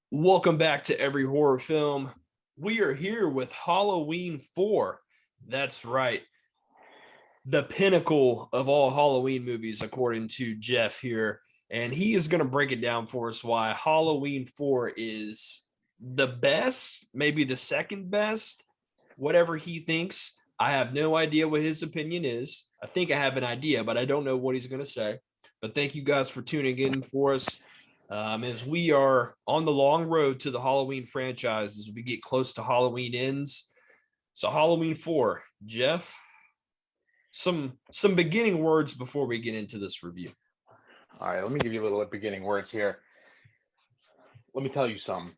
Welcome back to Every Horror Film. We are here with Halloween 4. That's right. The pinnacle of all Halloween movies, according to Jeff here. And he is going to break it down for us why Halloween 4 is the best, maybe the second best, whatever he thinks. I have no idea what his opinion is. I think I have an idea, but I don't know what he's going to say. But thank you guys for tuning in for us as we are on the long road to the Halloween franchise as we get close to Halloween ends. So Halloween 4, Jeff, some beginning words before we get into this review. All right, let me give you a little beginning words here. Let me tell you something.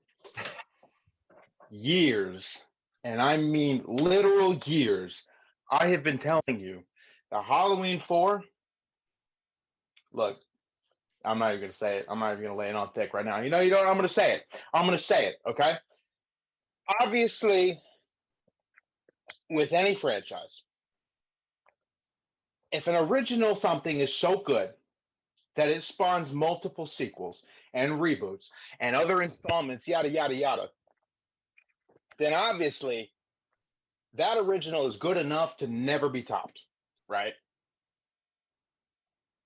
Years, and I mean literal years, I have been telling you that Halloween 4, look, I'm not even going to say it. I'm not even going to lay it on thick right now. You know, I'm going to say it. I'm going to say it, okay? Obviously, with any franchise, if an original something is so good that it spawns multiple sequels and reboots and other installments, yada, yada, yada, then obviously that original is good enough to never be topped, right?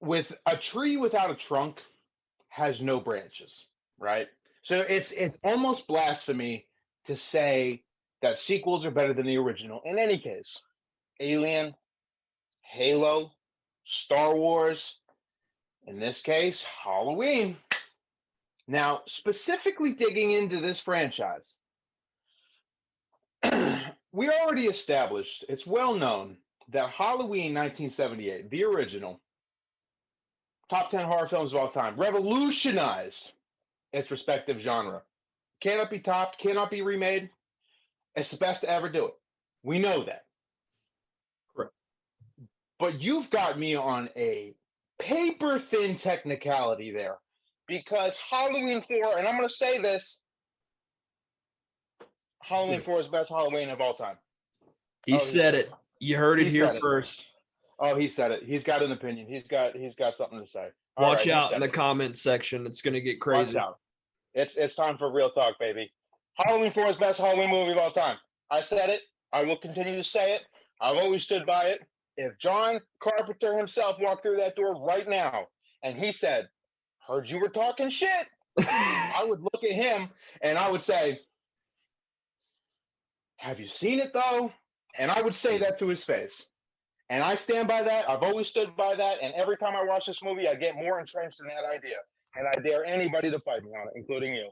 With a tree without a trunk has no branches, right? So it's almost blasphemy to say that sequels are better than the original. In any case, Alien, Halo, Star Wars, in this case, Halloween. Now, specifically digging into this franchise, we already established, it's well known that Halloween 1978, the original, top 10 horror films of all time, revolutionized its respective genre. Cannot be topped, cannot be remade. It's the best to ever do it. We know that. Correct. But you've got me on a paper thin technicality there because Halloween 4, and I'm going to say this, Halloween 4 is the best Halloween of all time. He said it. You heard it here first. Oh, he said it. He's got an opinion. He's got something to say. Watch out in the comment section. It's going to get crazy. Watch out. It's time for real talk, baby. Halloween 4 is the best Halloween movie of all time. I said it. I will continue to say it. I've always stood by it. If John Carpenter himself walked through that door right now and he said, "Heard you were talking shit," I would look at him and I would say, "Have you seen it though?" And I would say that to his face. And I stand by that. I've always stood by that. And every time I watch this movie, I get more entrenched in that idea. And I dare anybody to fight me on it, including you.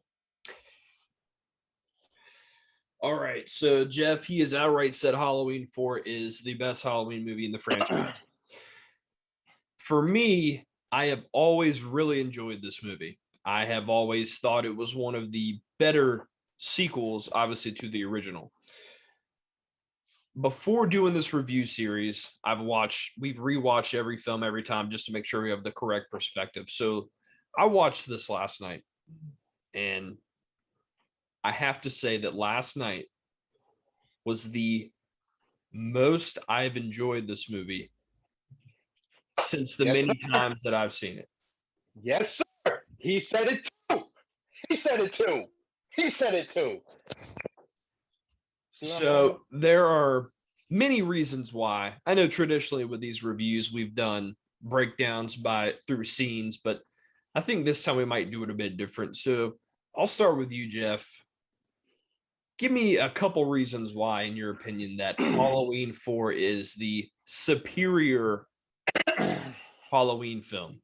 All right. So, Jeff, he has outright said Halloween 4 is the best Halloween movie in the franchise. For me, I have always really enjoyed this movie. I have always thought it was one of the better sequels, obviously, to the original. Before doing this review series, we've rewatched every film every time just to make sure we have the correct perspective. So I watched this last night, and I have to say that last night was the most I've enjoyed this movie since the many times that I've seen it. Yes, sir. He said it too. He said it too. He said it too. So there are many reasons why. I know traditionally with these reviews, we've done breakdowns through scenes, but I think this time we might do it a bit different. So I'll start with you, Jeff. Give me a couple reasons why, in your opinion, that Halloween 4 is the superior Halloween film.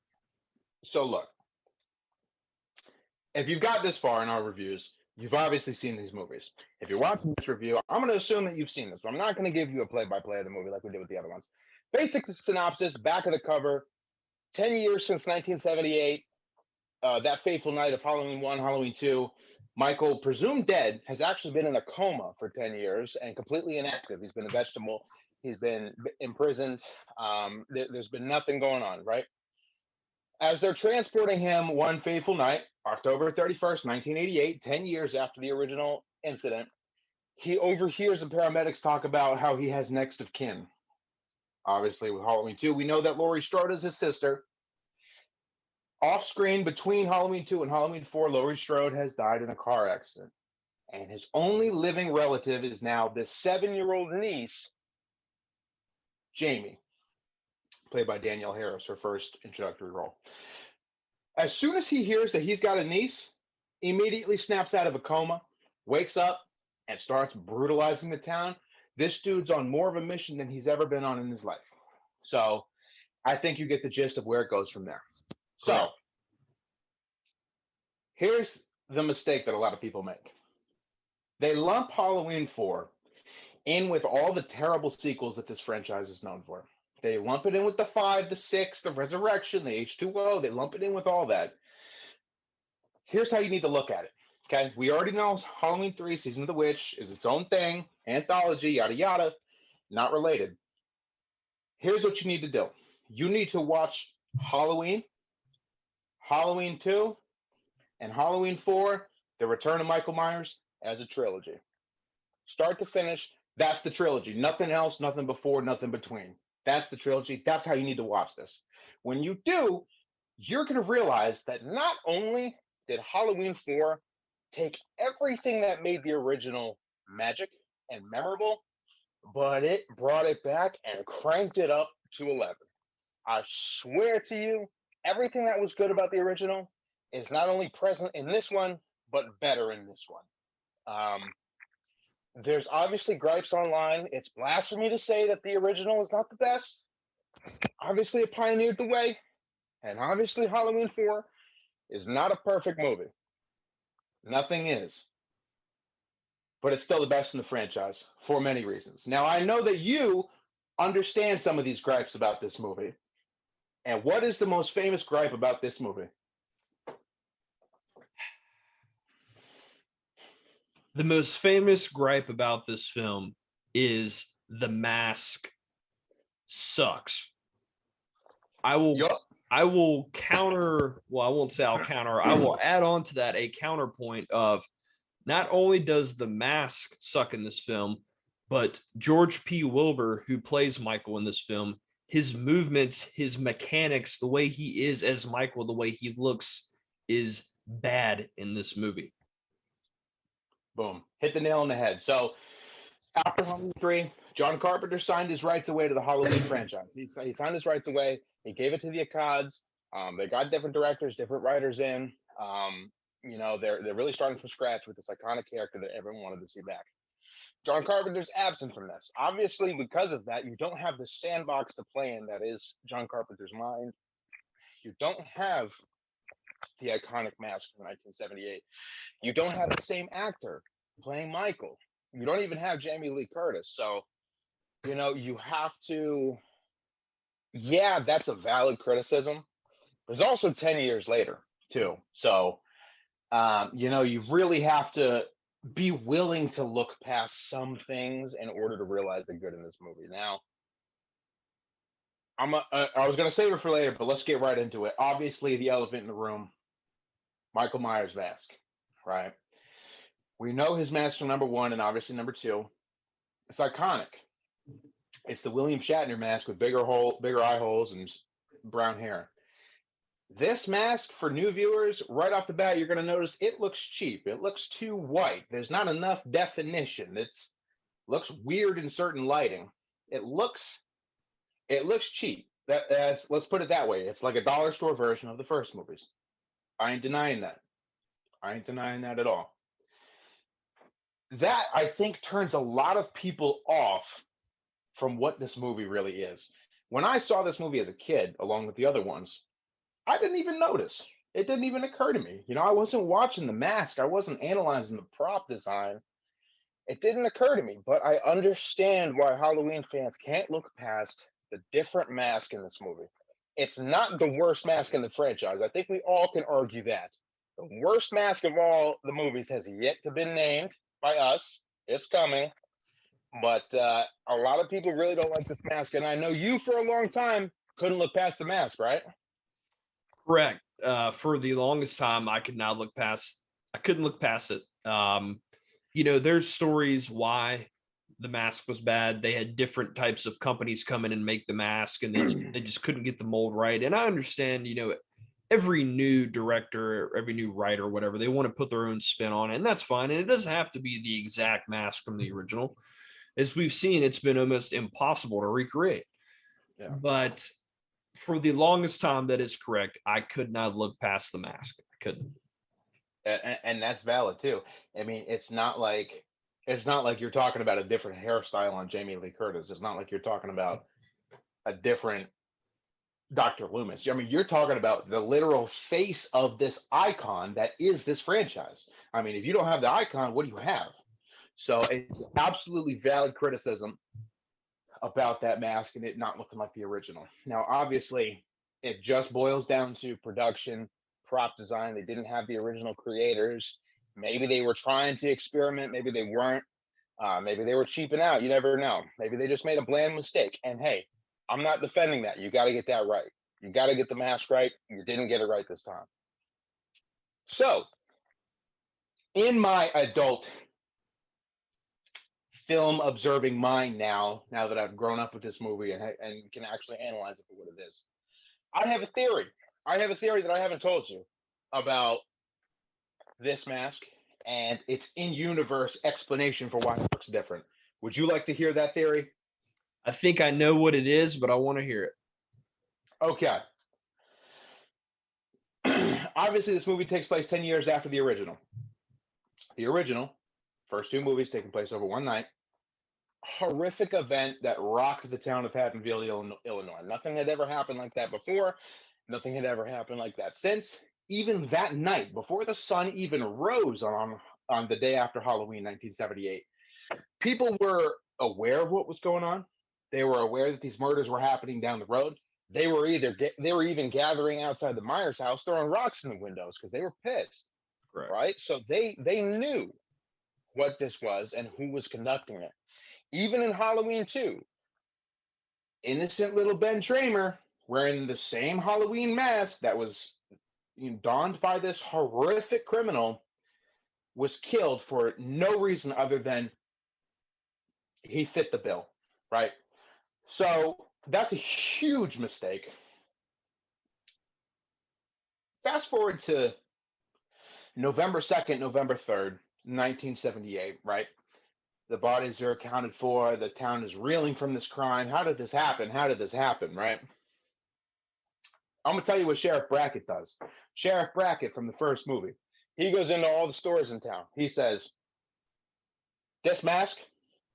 So look, if you've got this far in our reviews, you've obviously seen these movies. If you're watching this review, I'm going to assume that you've seen this. So I'm not going to give you a play-by-play of the movie like we did with the other ones. Basic synopsis, back of the cover, 10 years since 1978, that fateful night of Halloween 1, Halloween 2, Michael, presumed dead, has actually been in a coma for 10 years and completely inactive. He's been a vegetable. He's been imprisoned. There's been nothing going on, right? As they're transporting him one fateful night, October 31st, 1988, 10 years after the original incident, he overhears the paramedics talk about how he has next of kin. Obviously, with Halloween 2, we know that Laurie Strode is his sister. Off screen between Halloween 2 and Halloween 4, Laurie Strode has died in a car accident. And his only living relative is now this 7-year-old niece, Jamie, played by Danielle Harris, her first introductory role. As soon as he hears that he's got a niece, immediately snaps out of a coma, wakes up, and starts brutalizing the town. This dude's on more of a mission than he's ever been on in his life. So I think you get the gist of where it goes from there. So Correct. here's the mistake that a lot of people make. They lump Halloween 4 in with all the terrible sequels that this franchise is known for. They lump it in with the 5, the 6, the Resurrection, the H2O. They lump it in with all that. Here's how you need to look at it. Okay, we already know Halloween 3, Season of the Witch, is its own thing, anthology, yada yada, not related. Here's what you need to do. You need to watch Halloween, Halloween 2, and Halloween 4, The Return of Michael Myers, as a trilogy. Start to finish, that's the trilogy. Nothing else, nothing before, nothing between. That's the trilogy. That's how you need to watch this. When you do, you're going to realize that not only did Halloween 4 take everything that made the original magic and memorable, but it brought it back and cranked it up to 11. I swear to you, everything that was good about the original is not only present in this one, but better in this one. There's obviously gripes online. It's blasphemy to say that the original is not the best. Obviously, it pioneered the way. And obviously, Halloween 4 is not a perfect movie. Nothing is. But it's still the best in the franchise for many reasons. Now, I know that you understand some of these gripes about this movie. And what is the most famous gripe about this movie? The most famous gripe about this film is the mask sucks. I will Yup. I will counter, well, I won't say I'll counter, I will add on to that a counterpoint of not only does the mask suck in this film, but George P. Wilbur, who plays Michael in this film, his movements, his mechanics, the way he is as Michael, the way he looks is bad in this movie. Boom. Hit the nail on the head. So after Halloween 3, John Carpenter signed his rights away to the Halloween franchise. He signed his rights away. He gave it to the Akkads. They got different directors, different writers in. They're really starting from scratch with this iconic character that everyone wanted to see back. John Carpenter's absent from this. Obviously, because of that, you don't have the sandbox to play in that is John Carpenter's mind. You don't have the iconic mask from 1978. You don't have the same actor playing Michael. You don't even have Jamie Lee Curtis. So, you have to, yeah, that's a valid criticism. There's also 10 years later, too. So, you really have to be willing to look past some things in order to realize the good in this movie. Now, I was going to save it for later, but let's get right into it. Obviously, the elephant in the room, Michael Myers mask, right? We know his mask from number 1 and obviously number 2. It's iconic. It's the William Shatner mask with bigger eye holes and brown hair. This mask, for new viewers, right off the bat, you're going to notice it looks cheap. It looks too white. There's not enough definition. It looks weird in certain lighting. It looks cheap. Let's put it that way. It's like a dollar store version of the first movies. I ain't denying that. I ain't denying that at all. That, I think, turns a lot of people off from what this movie really is. When I saw this movie as a kid, along with the other ones, I didn't even notice. It didn't even occur to me. I wasn't watching the mask. I wasn't analyzing the prop design. It didn't occur to me, but I understand why Halloween fans can't look past the different mask in this movie. It's not the worst mask in the franchise. I think we all can argue that. The worst mask of all the movies has yet to be named by us. It's coming. But a lot of people really don't like this mask. And I know you, for a long time, couldn't look past the mask, right? Correct. For the longest time, I couldn't look past it. There's stories why the mask was bad. They had different types of companies come in and make the mask, and they just couldn't get the mold right. And I understand, every new director, every new writer, whatever, they want to put their own spin on it, and that's fine. And it doesn't have to be the exact mask from the original. As we've seen, it's been almost impossible to recreate. Yeah. But for the longest time, that is correct. I could not look past the mask. I couldn't. And that's valid too. I mean, it's not like you're talking about a different hairstyle on Jamie Lee Curtis. It's not like you're talking about a different Dr. Loomis. I mean, you're talking about the literal face of this icon that is this franchise. I mean, if you don't have the icon, what do you have? So it's absolutely valid criticism about that mask and it not looking like the original. Now, obviously, it just boils down to production, prop design. They didn't have the original creators. Maybe they were trying to experiment. Maybe they weren't. Maybe they were cheaping out. You never know. Maybe they just made a bland mistake. And hey, I'm not defending that. You got to get that right. You got to get the mask right. You didn't get it right this time. So, in my adult film observing mind now that I've grown up with this movie and can actually analyze it for what it is, I have a theory. I have a theory that I haven't told you about this mask and its in-universe explanation for why it looks different. Would you like to hear that theory? I think I know what it is, but I want to hear it. Okay. Obviously, this movie takes place 10 years after the original. The original, first two movies taking place over one night, horrific event that rocked the town of Haddonfield, Illinois. Nothing had ever happened like that before. Nothing had ever happened like that since. Even that night, before the sun even rose on the day after Halloween, 1978, people were aware of what was going on. They were aware that these murders were happening down the road. They were even gathering outside the Myers house, throwing rocks in the windows because they were pissed. Correct. Right? So they knew what this was and who was conducting it. Even in Halloween 2, innocent little Ben Tramer wearing the same Halloween mask that was donned by this horrific criminal was killed for no reason other than he fit the bill, right? So that's a huge mistake. Fast forward to November 2nd, November 3rd, 1978, right? The bodies are accounted for. The town is reeling from this crime. How did this happen? How did this happen, right? I'm going to tell you what Sheriff Brackett does. Sheriff Brackett from the first movie. He goes into all the stores in town. He says, this mask,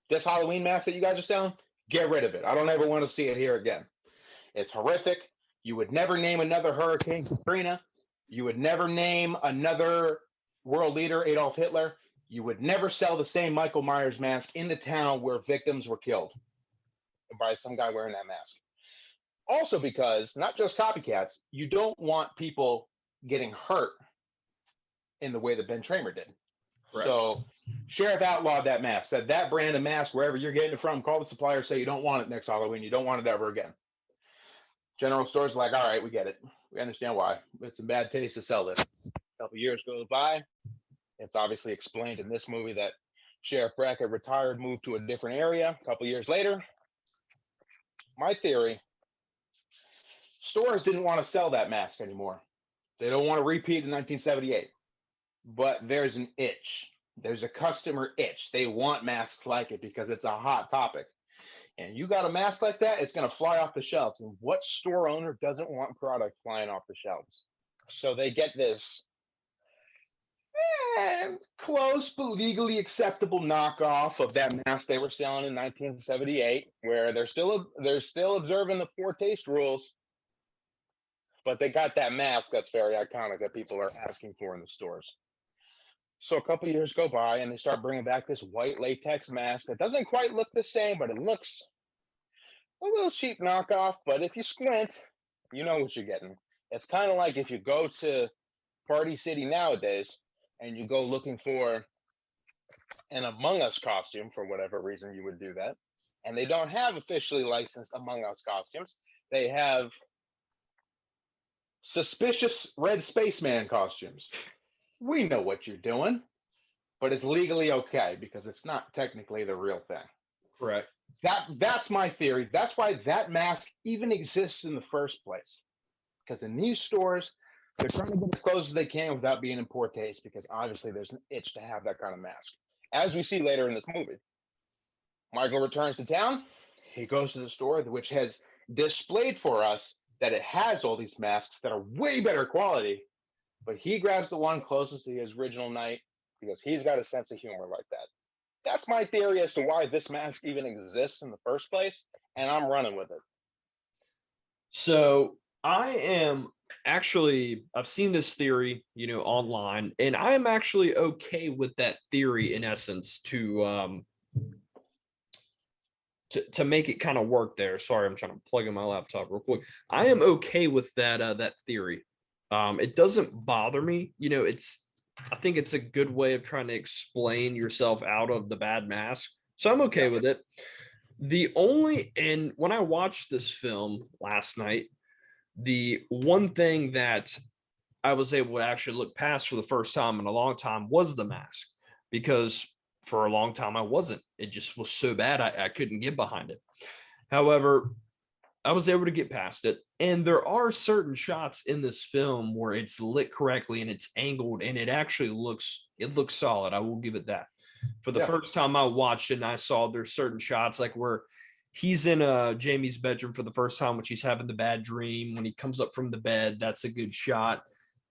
this Halloween mask that you guys are selling, get rid of it. I don't ever want to see it here again. It's horrific. You would never name another Hurricane Katrina. You would never name another world leader, Adolf Hitler. You would never sell the same Michael Myers mask in the town where victims were killed by some guy wearing that mask. Also because, not just copycats, you don't want people getting hurt in the way that Ben Tramer did. Correct. So Sheriff outlawed that mask, said that brand of mask, wherever you're getting it from, call the supplier, say you don't want it next Halloween. You don't want it ever again. General stores are like, all right, we get it. We understand why. It's in bad taste to sell this. A couple years goes by. It's obviously explained in this movie that Sheriff Brackett retired, moved to a different area. A couple years later, my theory, stores didn't want to sell that mask anymore. They don't want to repeat in 1978. But there's an itch. There's a customer itch. They want masks like it because it's a hot topic. And you got a mask like that, it's going to fly off the shelves. And what store owner doesn't want product flying off the shelves? So they get this close but legally acceptable knockoff of that mask they were selling in 1978, where they're still observing the poor taste rules, but they got that mask that's very iconic that people are asking for in the stores. So a couple of years go by and they start bringing back this white latex mask that doesn't quite look the same, but it looks a little cheap knockoff. But if you squint, you know what you're getting. It's kind of like if you go to Party City nowadays and you go looking for an Among Us costume, for whatever reason you would do that, and they don't have officially licensed Among Us costumes. They have suspicious red spaceman costumes. We know what you're doing, but it's legally okay because it's not technically the real thing. Correct. That's my theory. That's why that mask even exists in the first place. Because in these stores, They're trying to get as close as they can without being in poor taste, because obviously there's an itch to have that kind of mask. As we see later in this movie, Michael returns to town. He goes to the store, which has displayed for us that it has all these masks that are way better quality, but he grabs the one closest to his original Knight because he's got a sense of humor like that. That's my theory as to why this mask even exists in the first place, and I'm running with it. So I am actually, I've seen this theory, online, and I am actually okay with that theory in essence to make it kind of work there. Sorry, I'm trying to plug in my laptop real quick. I am okay with that theory. It doesn't bother me. I think it's a good way of trying to explain yourself out of the bad mask. So I'm okay with it. And when I watched this film last night, the one thing that I was able to actually look past for the first time in a long time was the mask, because for a long time I wasn't. It just was so bad I couldn't get behind it. However, I was able to get past it. And there are certain shots in this film where it's lit correctly and it's angled and it actually looks solid. I will give it that. For the first time I watched it and I saw there's certain shots like where he's in Jamie's bedroom for the first time when she's having the bad dream. When he comes up from the bed, that's a good shot.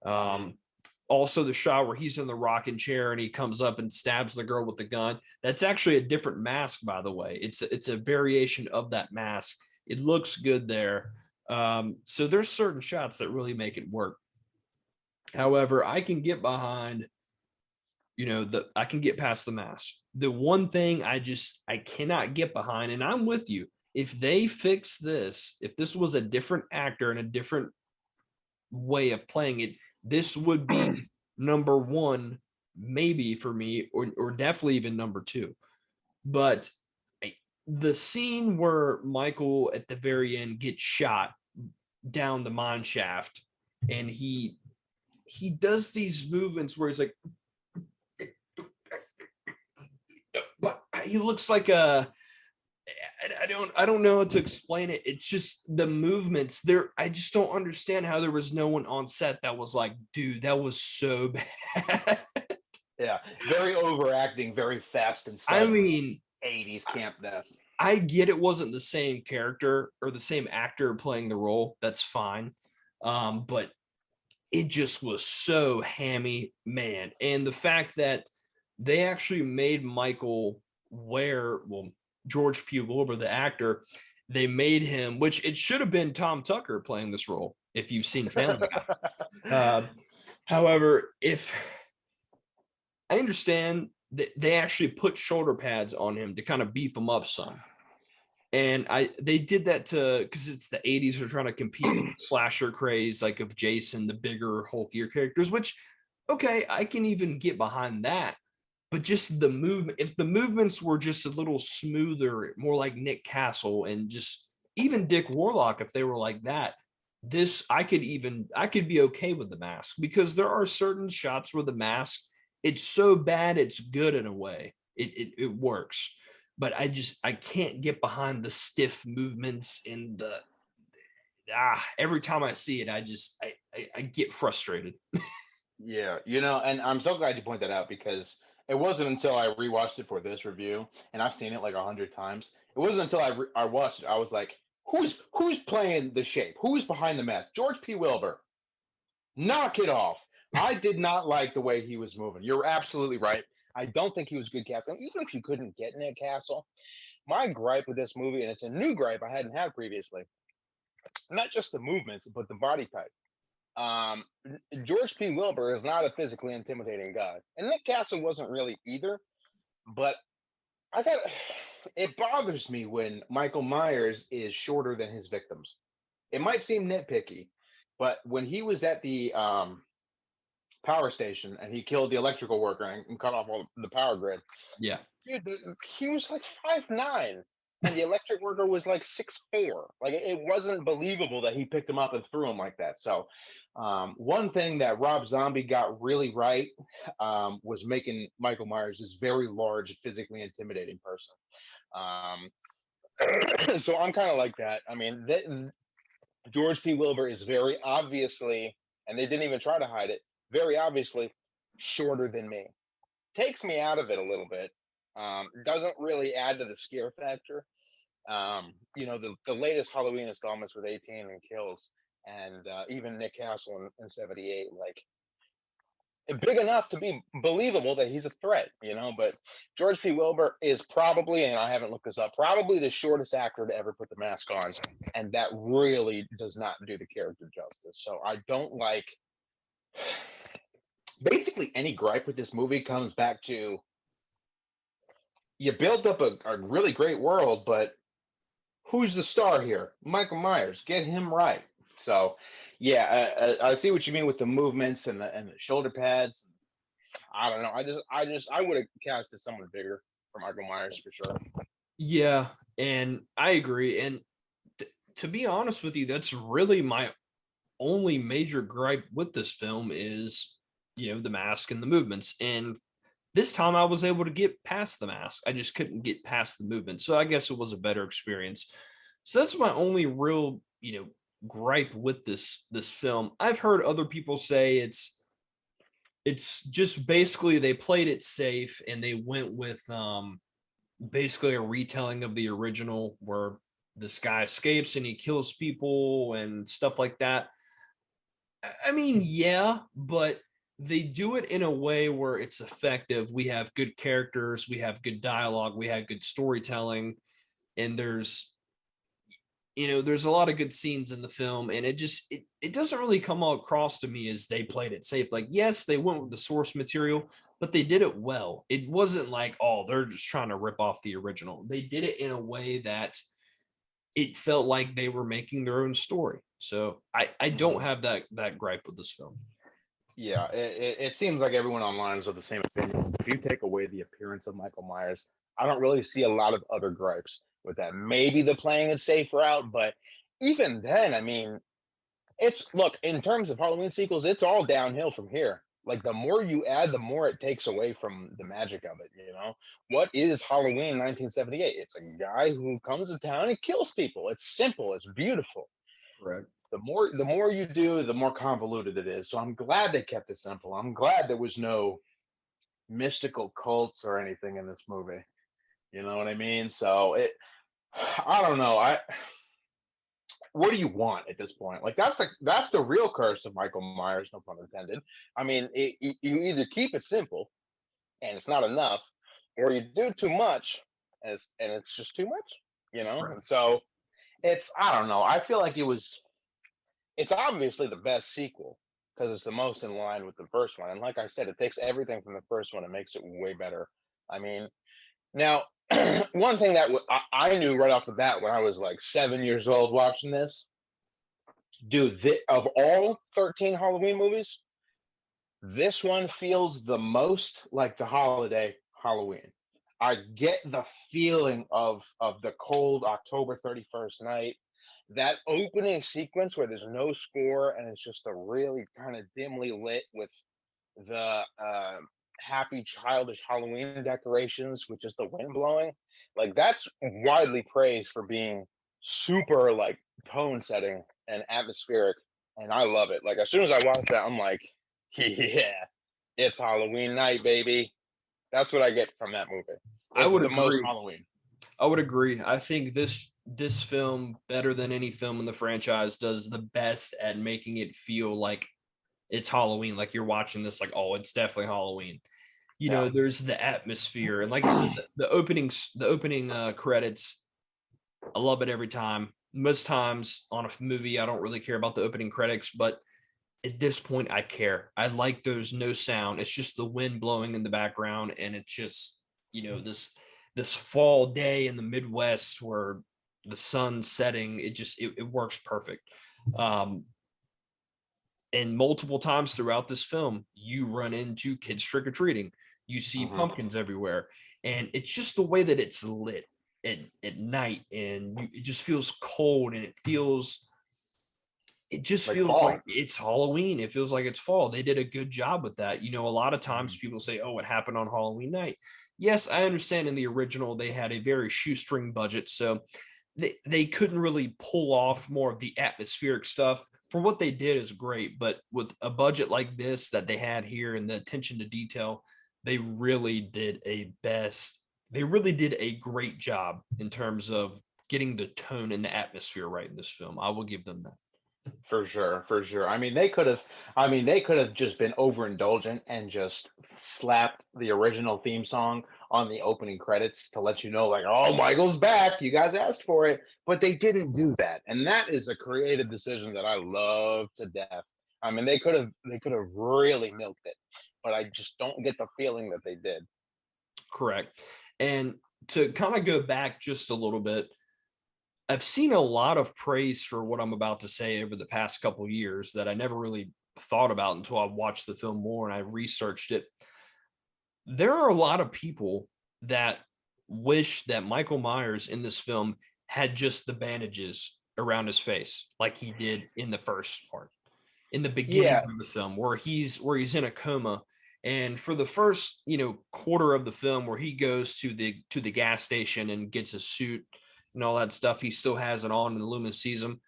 Also the shot where he's in the rocking chair and he comes up and stabs the girl with the gun. That's actually a different mask, by the way. It's a variation of that mask. It looks good there. So there's certain shots that really make it work. However, I can get behind, I can get past the mask. The one thing I cannot get behind, and I'm with you, if they fix this, if this was a different actor and a different way of playing it, this would be number one, maybe for me, or definitely even number two. But the scene where Michael at the very end gets shot down the mine shaft, and he does these movements where he's like, but he looks like I don't know how to explain it. It's just the movements there. I just don't understand how there was no one on set that was like, dude, that was so bad. Yeah, very overacting, very fast and I mean, 80s camp death. I get it wasn't the same character or the same actor playing the role. That's fine. But it just was so hammy, man. And the fact that they actually made Michael George P. Wilbur, the actor, they made him, which it should have been Tom Tucker playing this role if you've seen Family Guy. However, if I understand that they actually put shoulder pads on him to kind of beef him up some. And they did that because it's the 80s, they're trying to compete with slasher craze, like of Jason, the bigger, hulkier characters, which, okay, I can even get behind that. But just the movement, if the movements were just a little smoother, more like Nick Castle and just even Dick Warlock, if they were like that, I could be okay with the mask, because there are certain shots where the mask, it's so bad, it's good in a way. It works. But I can't get behind the stiff movements and every time I see it, I get frustrated. Yeah, and I'm so glad you point that out, because it wasn't until I rewatched it for this review, and I've seen it like 100 times. It wasn't until I watched it, I was like, who's playing the shape? Who's behind the mask? George P. Wilbur. Knock it off. I did not like the way he was moving. You're absolutely right. I don't think he was good casting. Even if you couldn't get Nick Castle, my gripe with this movie, and it's a new gripe I hadn't had previously, not just the movements, but the body type. George P. Wilbur is not a physically intimidating guy, and Nick Castle wasn't really either. But it bothers me when Michael Myers is shorter than his victims. It might seem nitpicky, but when he was at the power station and he killed the electrical worker and cut off all the power grid, Yeah. dude, he was like 5'9", and the electric worker was like 6'4". Like, it wasn't believable that he picked him up and threw him like that. So one thing that Rob Zombie got really right was making Michael Myers this very large, physically intimidating person. So I'm kind of like that. I mean, George P. Wilbur is very obviously and they didn't even try to hide it. Very obviously, shorter than me. Takes me out of it a little bit. Doesn't really add to the scare factor. The latest Halloween installments with 18 and kills, and even Nick Castle in 78, like big enough to be believable that he's a threat, But George P. Wilbur is probably, and I haven't looked this up, probably the shortest actor to ever put the mask on, and that really does not do the character justice. So I don't like. Basically, any gripe with this movie comes back to you built up a really great world, but who's the star here? Michael Myers. Get him right. So, yeah, I see what you mean with the movements and the shoulder pads. I don't know. I would have casted someone bigger for Michael Myers for sure. Yeah, and I agree. And to be honest with you, that's really my only major gripe with this film is, the mask and the movements. And this time I was able to get past the mask. I just couldn't get past the movement. So I guess it was a better experience. So that's my only real, gripe with this film. I've heard other people say it's just basically they played it safe and they went with basically a retelling of the original where this guy escapes and he kills people and stuff like that. I mean, yeah, but they do it in a way where it's effective. We have good characters, we have good dialogue, we have good storytelling, and there's a lot of good scenes in the film, and it doesn't really come all across to me as they played it safe. Like, yes, they went with the source material, but they did it well. It wasn't like, oh, they're just trying to rip off the original. They did it in a way that it felt like they were making their own story. So I don't have that gripe with this film. Yeah, it seems like everyone online is of the same opinion. If you take away the appearance of Michael Myers, I don't really see a lot of other gripes with that. Maybe the playing it safe route, but even then, I mean, look, in terms of Halloween sequels, it's all downhill from here. Like the more you add, the more it takes away from the magic of it. What is Halloween 1978? It's a guy who comes to town and kills people. It's simple, it's beautiful. Correct. The more you do, the more convoluted it is. So I'm glad they kept it simple. I'm glad there was no mystical cults or anything in this movie. You know what I mean? So I don't know. What do you want at this point? Like that's the real curse of Michael Myers, no pun intended. I mean, you either keep it simple and it's not enough, or you do too much and it's just too much. Right. And so I don't know. I feel like it's obviously the best sequel because it's the most in line with the first one. And like I said, it takes everything from the first one and makes it way better. I mean, now, one thing that I knew right off the bat when I was like 7 years old watching this, dude, of all 13 Halloween movies, this one feels the most like the holiday Halloween. I get the feeling of the cold October 31st night. That opening sequence where there's no score and it's just a really kind of dimly lit with the happy childish Halloween decorations with just the wind blowing, like that's widely praised for being super like tone setting and atmospheric, and I love it. Like as soon as I watch that, I'm like, yeah, it's Halloween night, baby. That's what I get from that movie. I It's would the most agree. Halloween. I would agree. I think this film, better than any film in the franchise, does the best at making it feel like it's Halloween. Like you're watching this, like, oh, it's definitely Halloween. Yeah. There's the atmosphere, and like I said, the opening credits. I love it every time. Most times on a movie, I don't really care about the opening credits, but at this point, I care. I like there's no sound. It's just the wind blowing in the background, and it's just this fall day in the Midwest where the sun's setting. It works perfect. Um, and multiple times throughout this film, you run into kids trick or treating. You see Mhm. pumpkins everywhere, and it's just the way that it's lit at night, and it just feels cold, and it just Like feels fall. like it's Halloween. It feels like it's fall. They did a good job with that. A lot of times Mhm. people say, "Oh, it happened on Halloween night." Yes, I understand in the original they had a very shoestring budget, so they couldn't really pull off more of the atmospheric stuff. for what they did is great, but with a budget like this that they had here and the attention to detail, they really did they really did a great job in terms of getting the tone and the atmosphere right in this film. I will give them that. For sure, for sure. They could have just been overindulgent and just slapped the original theme song on the opening credits to let you know, like, oh, Michael's back. You guys asked for it, but they didn't do that, and that is a creative decision that I love to death. They could have really milked it, but I just don't get the feeling that they did. Correct. And to kind of go back just a little bit, I've seen a lot of praise for what I'm about to say over the past couple years that I never really thought about until I watched the film more and I researched it. There are a lot of people that wish that Michael Myers in this film had just the bandages around his face like he did in the first part, in the beginning Yeah, of the film where he's in a coma. And for the first, quarter of the film where he goes to the gas station and gets a suit and all that stuff, he still has it on and Loomis sees him.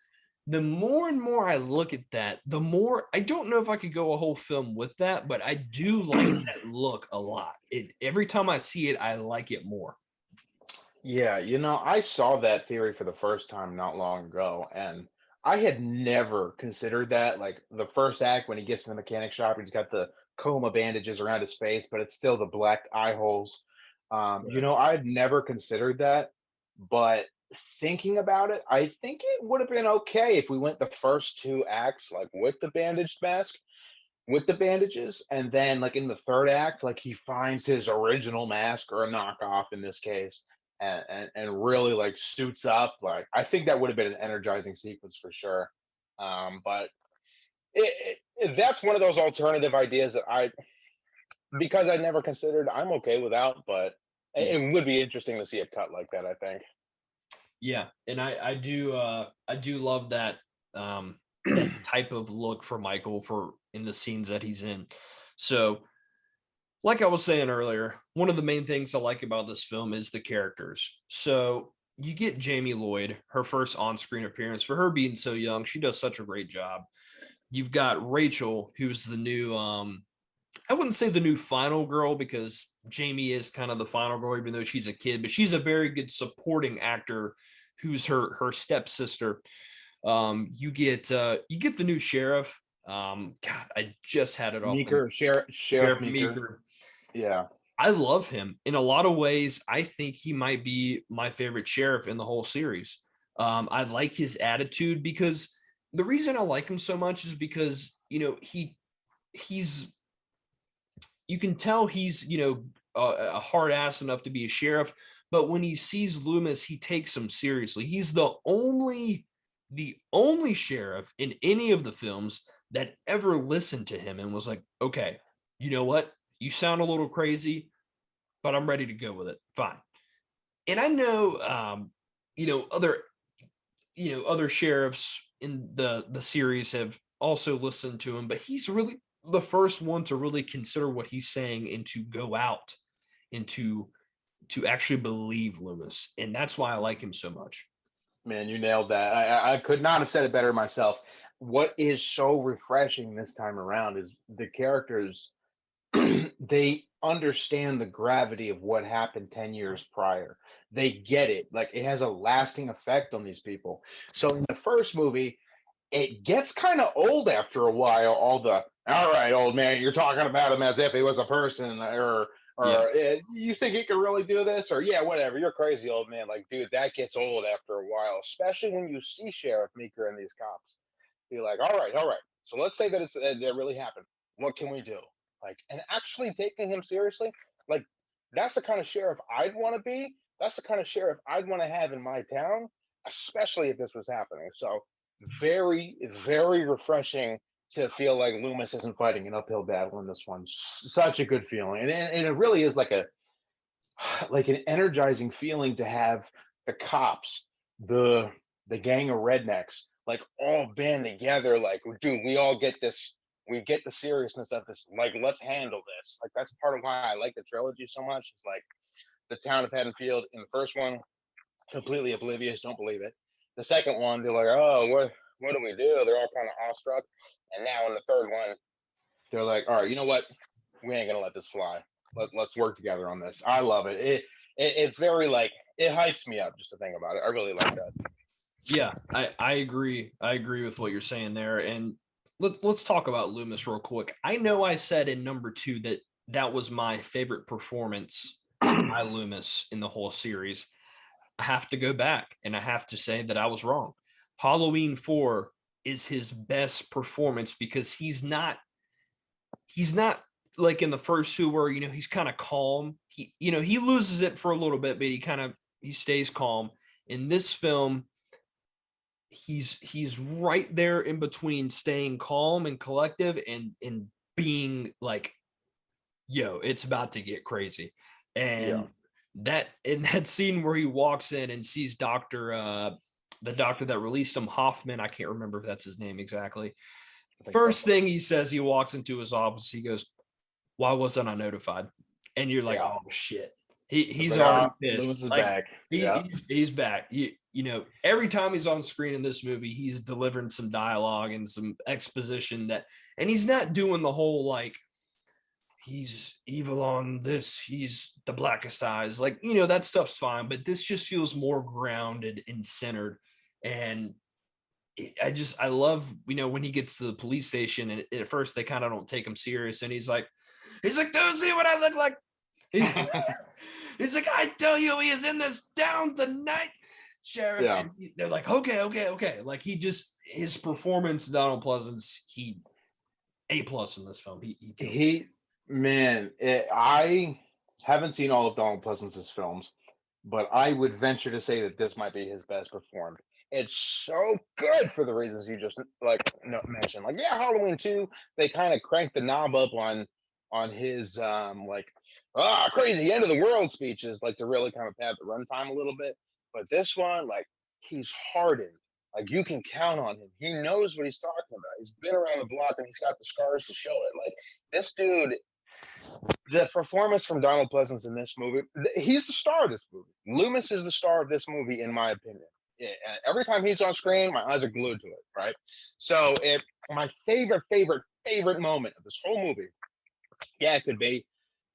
The more and more I look at that, the more I don't know if I could go a whole film with that, but I do like that look a lot. It every time I see it, I like it more. yeah, I saw that theory for the first time not long ago, and I had never considered that. Like the first act when he gets in the mechanic shop, he's got the coma bandages around his face, but it's still the black eye holes. Right. I'd never considered that, but thinking about it, I think it would have been okay if we went the first two acts like with the bandaged mask, with the bandages, and then like in the third act, like he finds his original mask or a knockoff in this case, and really like suits up. Like I think that would have been an energizing sequence for sure. But that's one of those alternative ideas that because I never considered, I'm okay without, but Yeah. it would be interesting to see it cut like that, I think. Yeah. And I do love that that type of look for Michael for in the scenes that he's in. So like I was saying earlier, one of the main things I like about this film is the characters. So you get Jamie Lloyd, her first on-screen appearance. For her being so young, she does such a great job. You've got Rachel, who's the new I wouldn't say the new final girl because Jamie is kind of the final girl, even though she's a kid, but she's a very good supporting actor who's her stepsister. You get the new sheriff. God, I just had it off the Sheriff Sheriff Meeker. Meeker. Yeah. I love him. In a lot of ways, I think he might be my favorite sheriff in the whole series. I like his attitude because the reason I like him so much is because, he's you can tell he's, a hard ass enough to be a sheriff, but when he sees Loomis, he takes him seriously. He's the only sheriff in any of the films that ever listened to him and was like, okay, you know what? You sound a little crazy, but I'm ready to go with it. Fine. And I know, you know, other, other sheriffs in the series have also listened to him, but he's really the first one to really consider what he's saying and to go out and to actually believe Loomis. And that's why I like him so much. Man, you nailed that. I could not have said it better myself. What is so refreshing this time around is the characters, they understand the gravity of what happened 10 years prior. They get it. Like it has a lasting effect on these people. So in the first movie, it gets kind of old after a while. All right, old man, you're talking about him as if he was a person, Yeah. you think he can really do this, or yeah, whatever, you're crazy, old man. Like, dude, that gets old after a while, especially when you see Sheriff Meeker and these cops. Be like, all right. So let's say that that really happened. What can we do? Like, and actually taking him seriously, like that's the kind of sheriff I'd want to be. That's the kind of sheriff I'd want to have in my town, especially if this was happening. So very, very refreshing to feel like Loomis isn't fighting an uphill battle in this one. Such a good feeling, and it really is like a like an energizing feeling to have the cops, the the gang of rednecks, like all band together. Like, dude, we all get this. We get the seriousness of this. Like, let's handle this. Like, that's part of why I like the trilogy so much. It's like the town of Haddonfield in the first one, completely oblivious, don't believe it. The second one, they're like, oh, What do we do? They're all kind of awestruck. And now in the third one, they're like, all right, you know what? We ain't gonna let this fly. Let's work together on this. I love it. It's very like it hypes me up just to think about it. I really like that. Yeah, I agree. I agree with what you're saying there. And let's talk about Loomis real quick. I know I said in number 2 that that was my favorite performance by Loomis in the whole series. I have to go back and I have to say that I was wrong. Halloween 4 is his best performance because he's not like in the first 2 where he's kind of calm. He loses it for a little bit, but he stays calm. In this film, he's right there in between staying calm and collective and being like, yo, it's about to get crazy. And that in that scene where he walks in and sees the doctor that released him, Hoffman, I can't remember if that's his name exactly. First thing he says, he walks into his office, he goes, why wasn't I notified? And you're like, oh shit. He's like, already pissed. Loomis is like back. he's back. Every time he's on screen in this movie, he's delivering some dialogue and some exposition and he's not doing the whole like he's evil on this, he's the blackest eyes. Like, that stuff's fine, but this just feels more grounded and centered. And I love, when he gets to the police station and at first they kind of don't take him serious. And he's like, don't see what I look like. He's like, I tell you, he is in this town tonight, sheriff. Yeah. And they're like, okay. Like his performance, Donald Pleasance, he A+ in this film. I haven't seen all of Donald Pleasance's films, but I would venture to say that this might be his best performed. It's so good for the reasons you just mentioned. Like, yeah, Halloween 2, they kind of cranked the knob up on his crazy end of the world speeches, like to really kind of pad the runtime a little bit. But this one, like, he's hardened. Like, you can count on him. He knows what he's talking about. He's been around the block and he's got the scars to show it. Like, this dude, the performance from Donald Pleasance in this movie, he's the star of this movie. Loomis is the star of this movie, in my opinion. Every time he's on screen, my eyes are glued to it, right? So my favorite moment of this whole movie, it could be,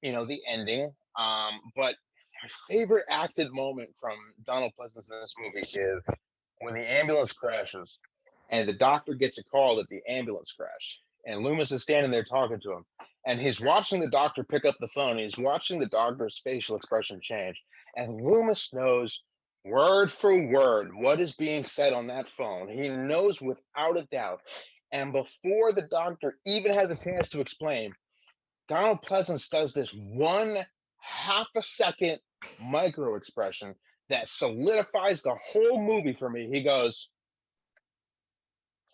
the ending. But my favorite acted moment from Donald Pleasance in this movie is when the ambulance crashes and the doctor gets a call that the ambulance crashed. And Loomis is standing there talking to him. And he's watching the doctor pick up the phone. He's watching the doctor's facial expression change. And Loomis knows word for word what is being said on that phone. He knows without a doubt. And before the doctor even has a chance to explain, Donald Pleasance does this 1/2 a second micro expression that solidifies the whole movie for me. He goes,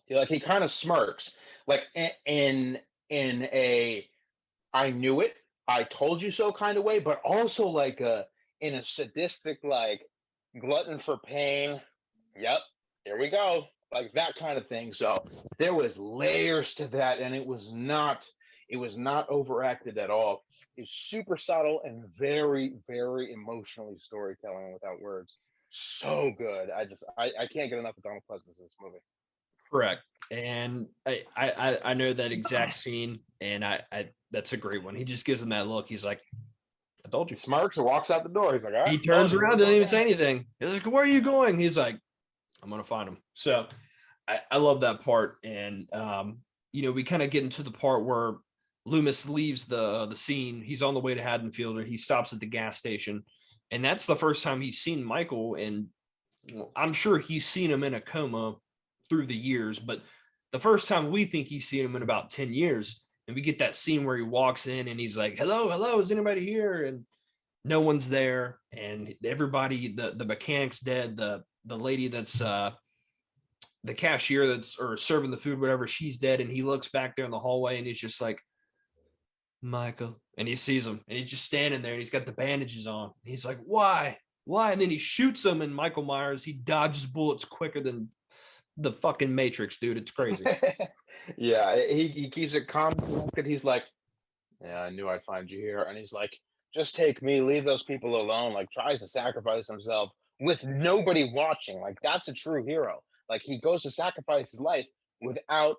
he kind of smirks, like in a I knew it, I told you so kind of way, but also like in a sadistic, like, glutton for pain. Yep, here we go, like that kind of thing. So there was layers to that, and it was not overacted at all. It's super subtle and very, very emotionally storytelling without words. So good. I can't get enough of Donald Pleasance in this movie. Correct. And I know that exact scene, and I that's a great one. He just gives him that look. He's like, I told you. He smirks and walks out the door. He's like, He turns around, doesn't even say anything. He's like, where are you going? He's like, I'm gonna find him. So I love that part. And we kind of get into the part where Loomis leaves the scene. He's on the way to Haddonfield, and he stops at the gas station. And that's the first time he's seen Michael. And I'm sure he's seen him in a coma through the years, but the first time we think he's seen him in about 10 years. And we get that scene where he walks in and he's like, hello, is anybody here? And no one's there. And everybody, the mechanic's dead. The lady that's the cashier that's or serving the food, whatever, she's dead. And he looks back there in the hallway and he's just like, Michael. And he sees him and he's just standing there and he's got the bandages on. He's like, why? And then he shoots him, and Michael Myers, he dodges bullets quicker than the fucking Matrix, dude. It's crazy. Yeah, he keeps it calm. He's like, yeah, I knew I'd find you here. And he's like, just take me, leave those people alone. Like, tries to sacrifice himself with nobody watching. Like, that's a true hero. Like he goes to sacrifice his life without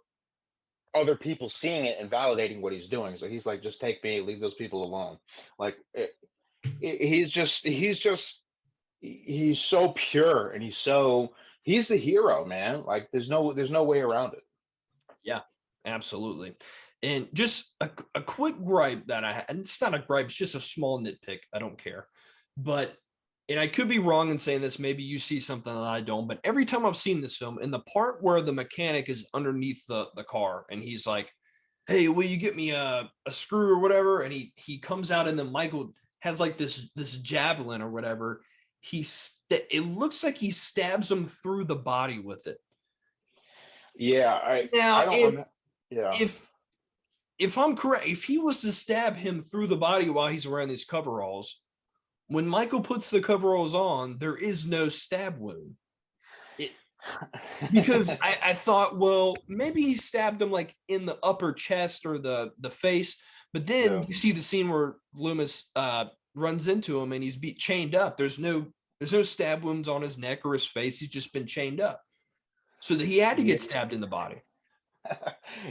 other people seeing it and validating what he's doing. So he's like, just take me, leave those people alone. Like he's so pure, and he's the hero, man. Like there's no way around it. Yeah, absolutely. And just a quick gripe that I had, and it's not a gripe, it's just a small nitpick. I don't care. But, and I could be wrong in saying this, maybe you see something that I don't, but every time I've seen this film, in the part where the mechanic is underneath the car and he's like, hey, will you get me a screw or whatever? And he comes out, and then Michael has like this javelin or whatever. It looks like he stabs him through the body with it. Yeah, I Now, don't remember. Yeah. if I'm correct, if he was to stab him through the body while he's wearing these coveralls, when Michael puts the coveralls on, there is no stab wound. Because I thought, well, maybe he stabbed him like in the upper chest or the face, but then you see the scene where Loomis runs into him and he's chained up. There's no stab wounds on his neck or his face. He's just been chained up, so that he had to get stabbed in the body.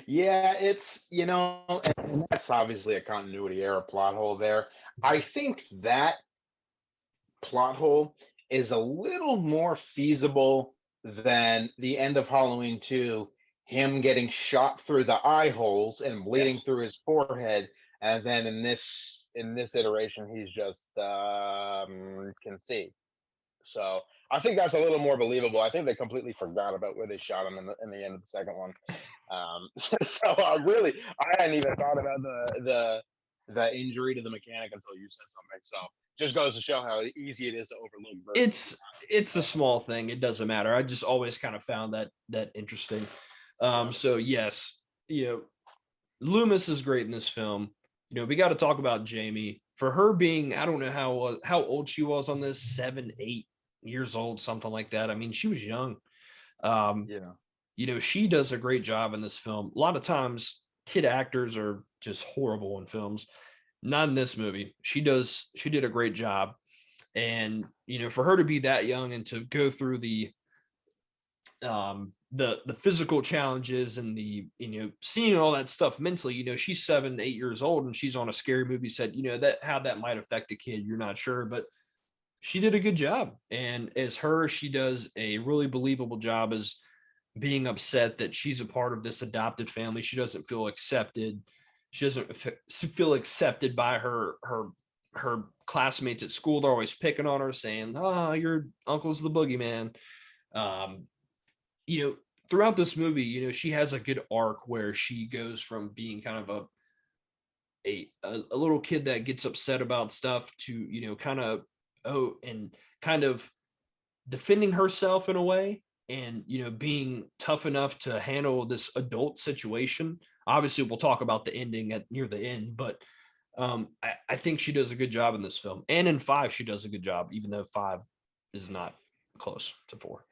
Yeah, it's and that's obviously a continuity error plot hole there. I think that plot hole is a little more feasible than the end of Halloween 2, him getting shot through the eye holes and bleeding Yes. through his forehead, and then in this iteration he's just can see. So I think that's a little more believable. I think they completely forgot about where they shot him in the end of the second one. So I hadn't even thought about the injury to the mechanic until you said something. So just goes to show how easy it is to overlook. It's a small thing. It doesn't matter. I just always kind of found that interesting. So yes, Loomis is great in this film. We got to talk about Jamie, for her being, I don't know how old she was on this, 7, 8 years old, something like that. I mean, she was young. She does a great job in this film. A lot of times kid actors are just horrible in films. Not in this movie. She did a great job. And for her to be that young and to go through the physical challenges and the seeing all that stuff mentally, she's 7, 8 years old and she's on a scary movie set, that how that might affect a kid, you're not sure, but she did a good job. And as her, she does a really believable job as being upset that she's a part of this adopted family. She doesn't feel accepted. She doesn't feel accepted by her classmates at school. They're always picking on her, saying, "Oh, your uncle's the boogeyman." Throughout this movie, she has a good arc where she goes from being kind of a little kid that gets upset about stuff to kind of defending herself in a way, and being tough enough to handle this adult situation. Obviously, we'll talk about the ending near the end, but I think she does a good job in this film, and in 5 she does a good job, even though 5 is not close to 4.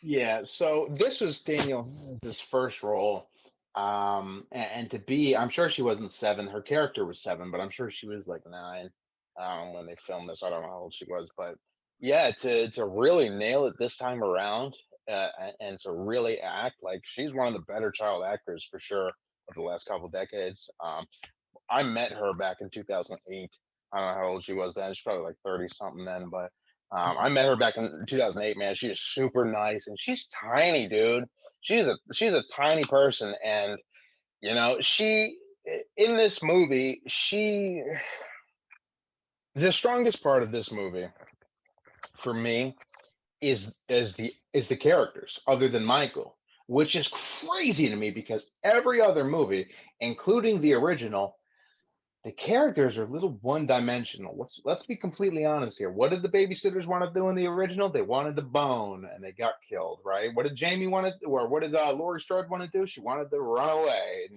Yeah, so this was Daniel's first role. And to be, I'm sure she wasn't 7. Her character was 7, but I'm sure she was like 9 when they filmed this. I don't know how old she was, but yeah, to really nail it this time around, and to really act like she's one of the better child actors for sure of the last couple decades. I met her back in 2008. I don't know how old she was then. She's probably like 30 something then, but I met her back in 2008. Man, she is super nice, and she's tiny, dude. She's a tiny person, and she in this movie, the strongest part of this movie for me is the characters other than Michael, which is crazy to me because every other movie, including the original, the characters are a little one-dimensional. Let's be completely honest here. What did the babysitters want to do in the original? They wanted to bone, and they got killed, right? What did Jamie want to, or what did Laurie Strode want to do? She wanted to run away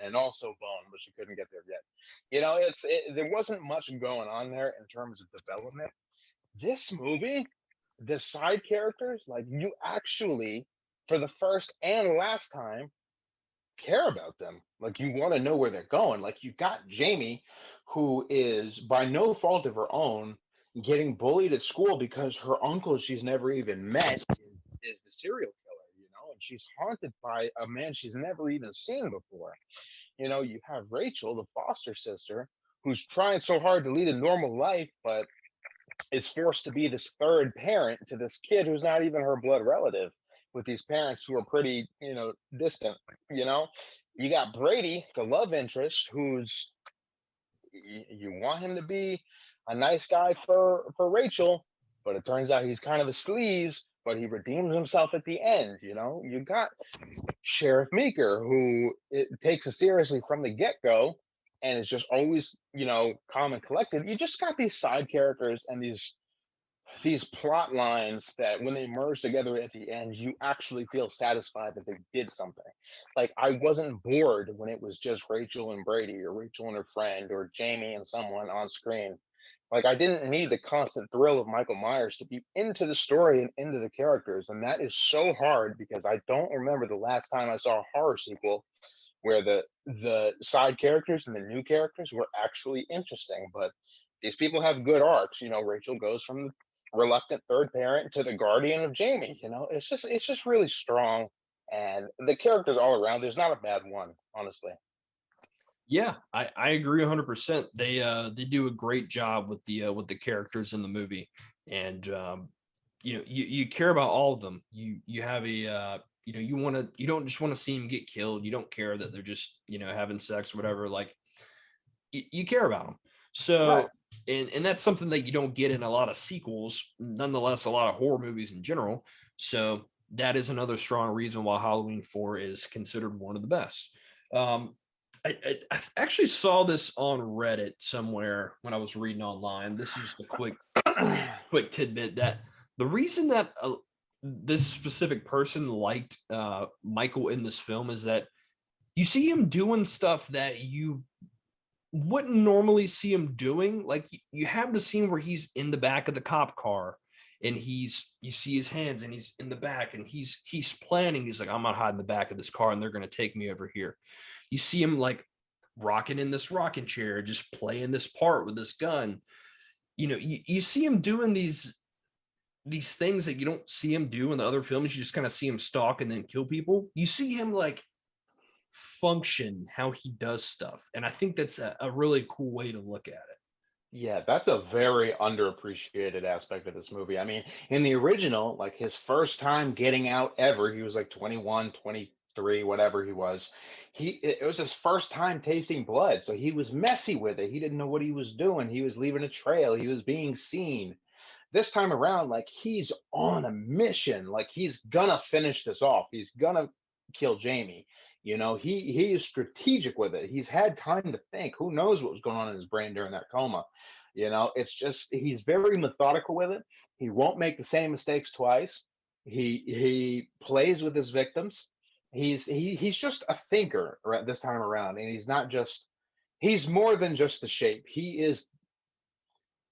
and also bone, but she couldn't get there yet. There wasn't much going on there in terms of development. This movie, the side characters, like you actually, for the first and last time, care about them. Like you want to know where they're going. Like you got Jamie, who is by no fault of her own getting bullied at school because her uncle she's never even met is the serial killer. and she's haunted by a man she's never even seen before. You have Rachel, the foster sister, who's trying so hard to lead a normal life, but is forced to be this third parent to this kid who's not even her blood relative, with these parents who are pretty, distant. You know, you got Brady, the love interest, who's you want him to be a nice guy for Rachel, but it turns out he's kind of the sleaze. But he redeems himself at the end. You got Sheriff Meeker, who it takes it seriously from the get go, and is just always, calm and collected. You just got these side characters and these plot lines that when they merge together at the end, you actually feel satisfied that they did something. Like, I wasn't bored when it was just Rachel and Brady, or Rachel and her friend, or Jamie and someone on screen. Like, I didn't need the constant thrill of Michael Myers to be into the story and into the characters. And that is so hard because I don't remember the last time I saw a horror sequel where the side characters and the new characters were actually interesting. But these people have good arcs. Rachel goes from the reluctant third parent to the guardian of Jamie. It's just really strong, and the characters all around. There's not a bad one, honestly. Yeah, I agree 100%. They do a great job with the characters in the movie, and you care about all of them. You have a you don't just want to see them get killed. You don't care that they're just having sex or whatever. Like, you care about them. Right. So, and that's something that you don't get in a lot of sequels. Nonetheless, a lot of horror movies in general. So that is another strong reason why Halloween 4 is considered one of the best. I actually saw this on Reddit somewhere when I was reading online. This is just a quick tidbit that the reason that this specific person liked Michael in this film is that you see him doing stuff that you wouldn't normally see him doing. Like, you have the scene where he's in the back of the cop car and you see his hands and he's in the back and he's planning. He's like, I'm gonna hide in the back of this car and they're gonna take me over here. You see him like rocking in this rocking chair, just playing this part with this gun. You see him doing these things that you don't see him do in the other films. You just kind of see him stalk and then kill people. You see him like function how he does stuff, and I think that's a really cool way to look at it. Yeah, that's a very underappreciated aspect of this movie. I mean, in the original, like his first time getting out ever, he was like 21, 23, whatever he was. It was his first time tasting blood, so he was messy with it. He didn't know what he was doing. He was leaving a trail. He was being seen. This time around, like, he's on a mission. Like, he's gonna finish this off. He's gonna kill Jamie. He is strategic with it. He's had time to think. Who knows what was going on in his brain during that coma? It's just he's very methodical with it. He won't make the same mistakes twice. He plays with his victims. He's just a thinker this time around, and he's more than just the shape. He is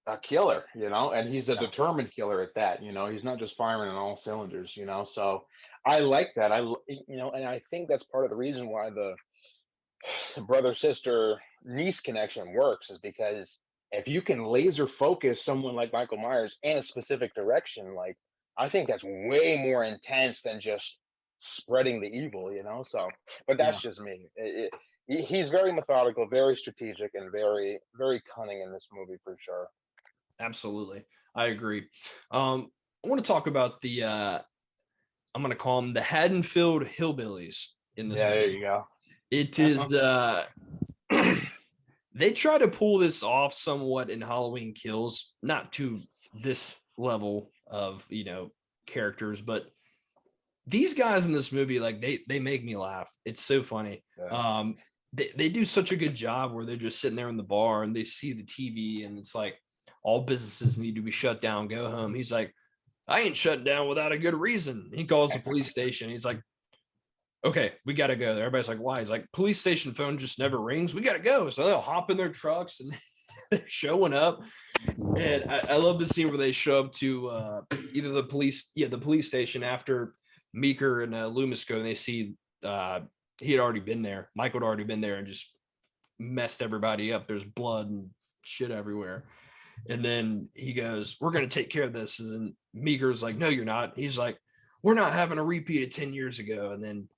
a killer, and he's a Yeah, determined killer at that. He's not just firing on all cylinders. So I like that. And I think that's part of the reason why the brother sister niece connection works, is because if you can laser focus someone like Michael Myers in a specific direction, like, I think that's way more intense than just spreading the evil. So, but yeah, that's just me. He's very methodical, very strategic, and very, very cunning in this movie for sure. absolutely. I agree. I want to talk about I'm going to call them the Haddonfield Hillbillies in this Yeah, there movie. you go. It is they try to pull this off somewhat in Halloween Kills, not to this level of characters, but these guys in this movie, like, they make me laugh. It's so funny. Yeah. They do such a good job where they're just sitting there in the bar and they see the TV and it's like, all businesses need to be shut down, go home. He's like, I ain't shut down without a good reason. He calls the police station. He's like, okay, we got to go there. Everybody's like, why? He's like, police station phone just never rings. We got to go. So they'll hop in their trucks and they're showing up. And I love the scene where they show up to either the police station after Meeker and Loomis go, and they see he had already been there. Michael had already been there and just messed everybody up. There's blood and shit everywhere. And then he goes, we're going to take care of this. And Meeker's like, no, you're not. He's like, we're not having a repeat of 10 years ago. And then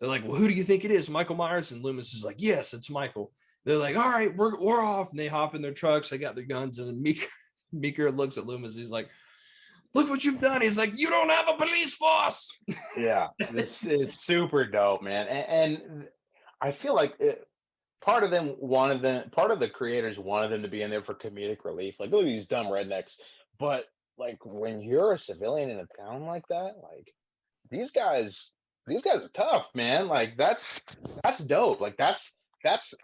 they're like, well, who do you think it is? Michael Myers? And Loomis is like, yes, it's Michael. They're like, all right, we're off. And they hop in their trucks. They got their guns. And then Meeker looks at Loomis. He's like, look what you've done. He's like, you don't have a police force. Yeah, this is super dope, man. And I feel like part of the creators wanted them to be in there for comedic relief. Like, look at these dumb rednecks. But like, when you're a civilian in a town like that, like these guys are tough, man. Like that's dope. Like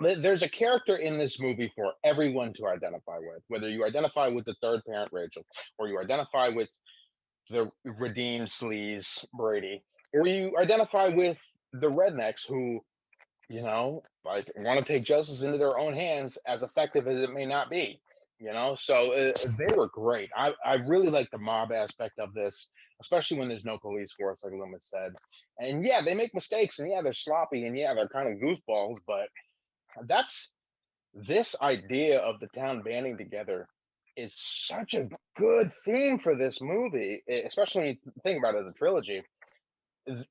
there's a character in this movie for everyone to identify with, whether you identify with the third parent Rachel, or you identify with the redeemed sleaze Brady, or you identify with the rednecks who, like want to take justice into their own hands, as effective as it may not be. So they were great. I really like the mob aspect of this, especially when there's no police force, like Loomis said. And yeah, they make mistakes, and yeah, they're sloppy, and yeah, they're kind of goofballs, but that's this idea of the town banding together is such a good theme for this movie, especially when you think about it as a trilogy.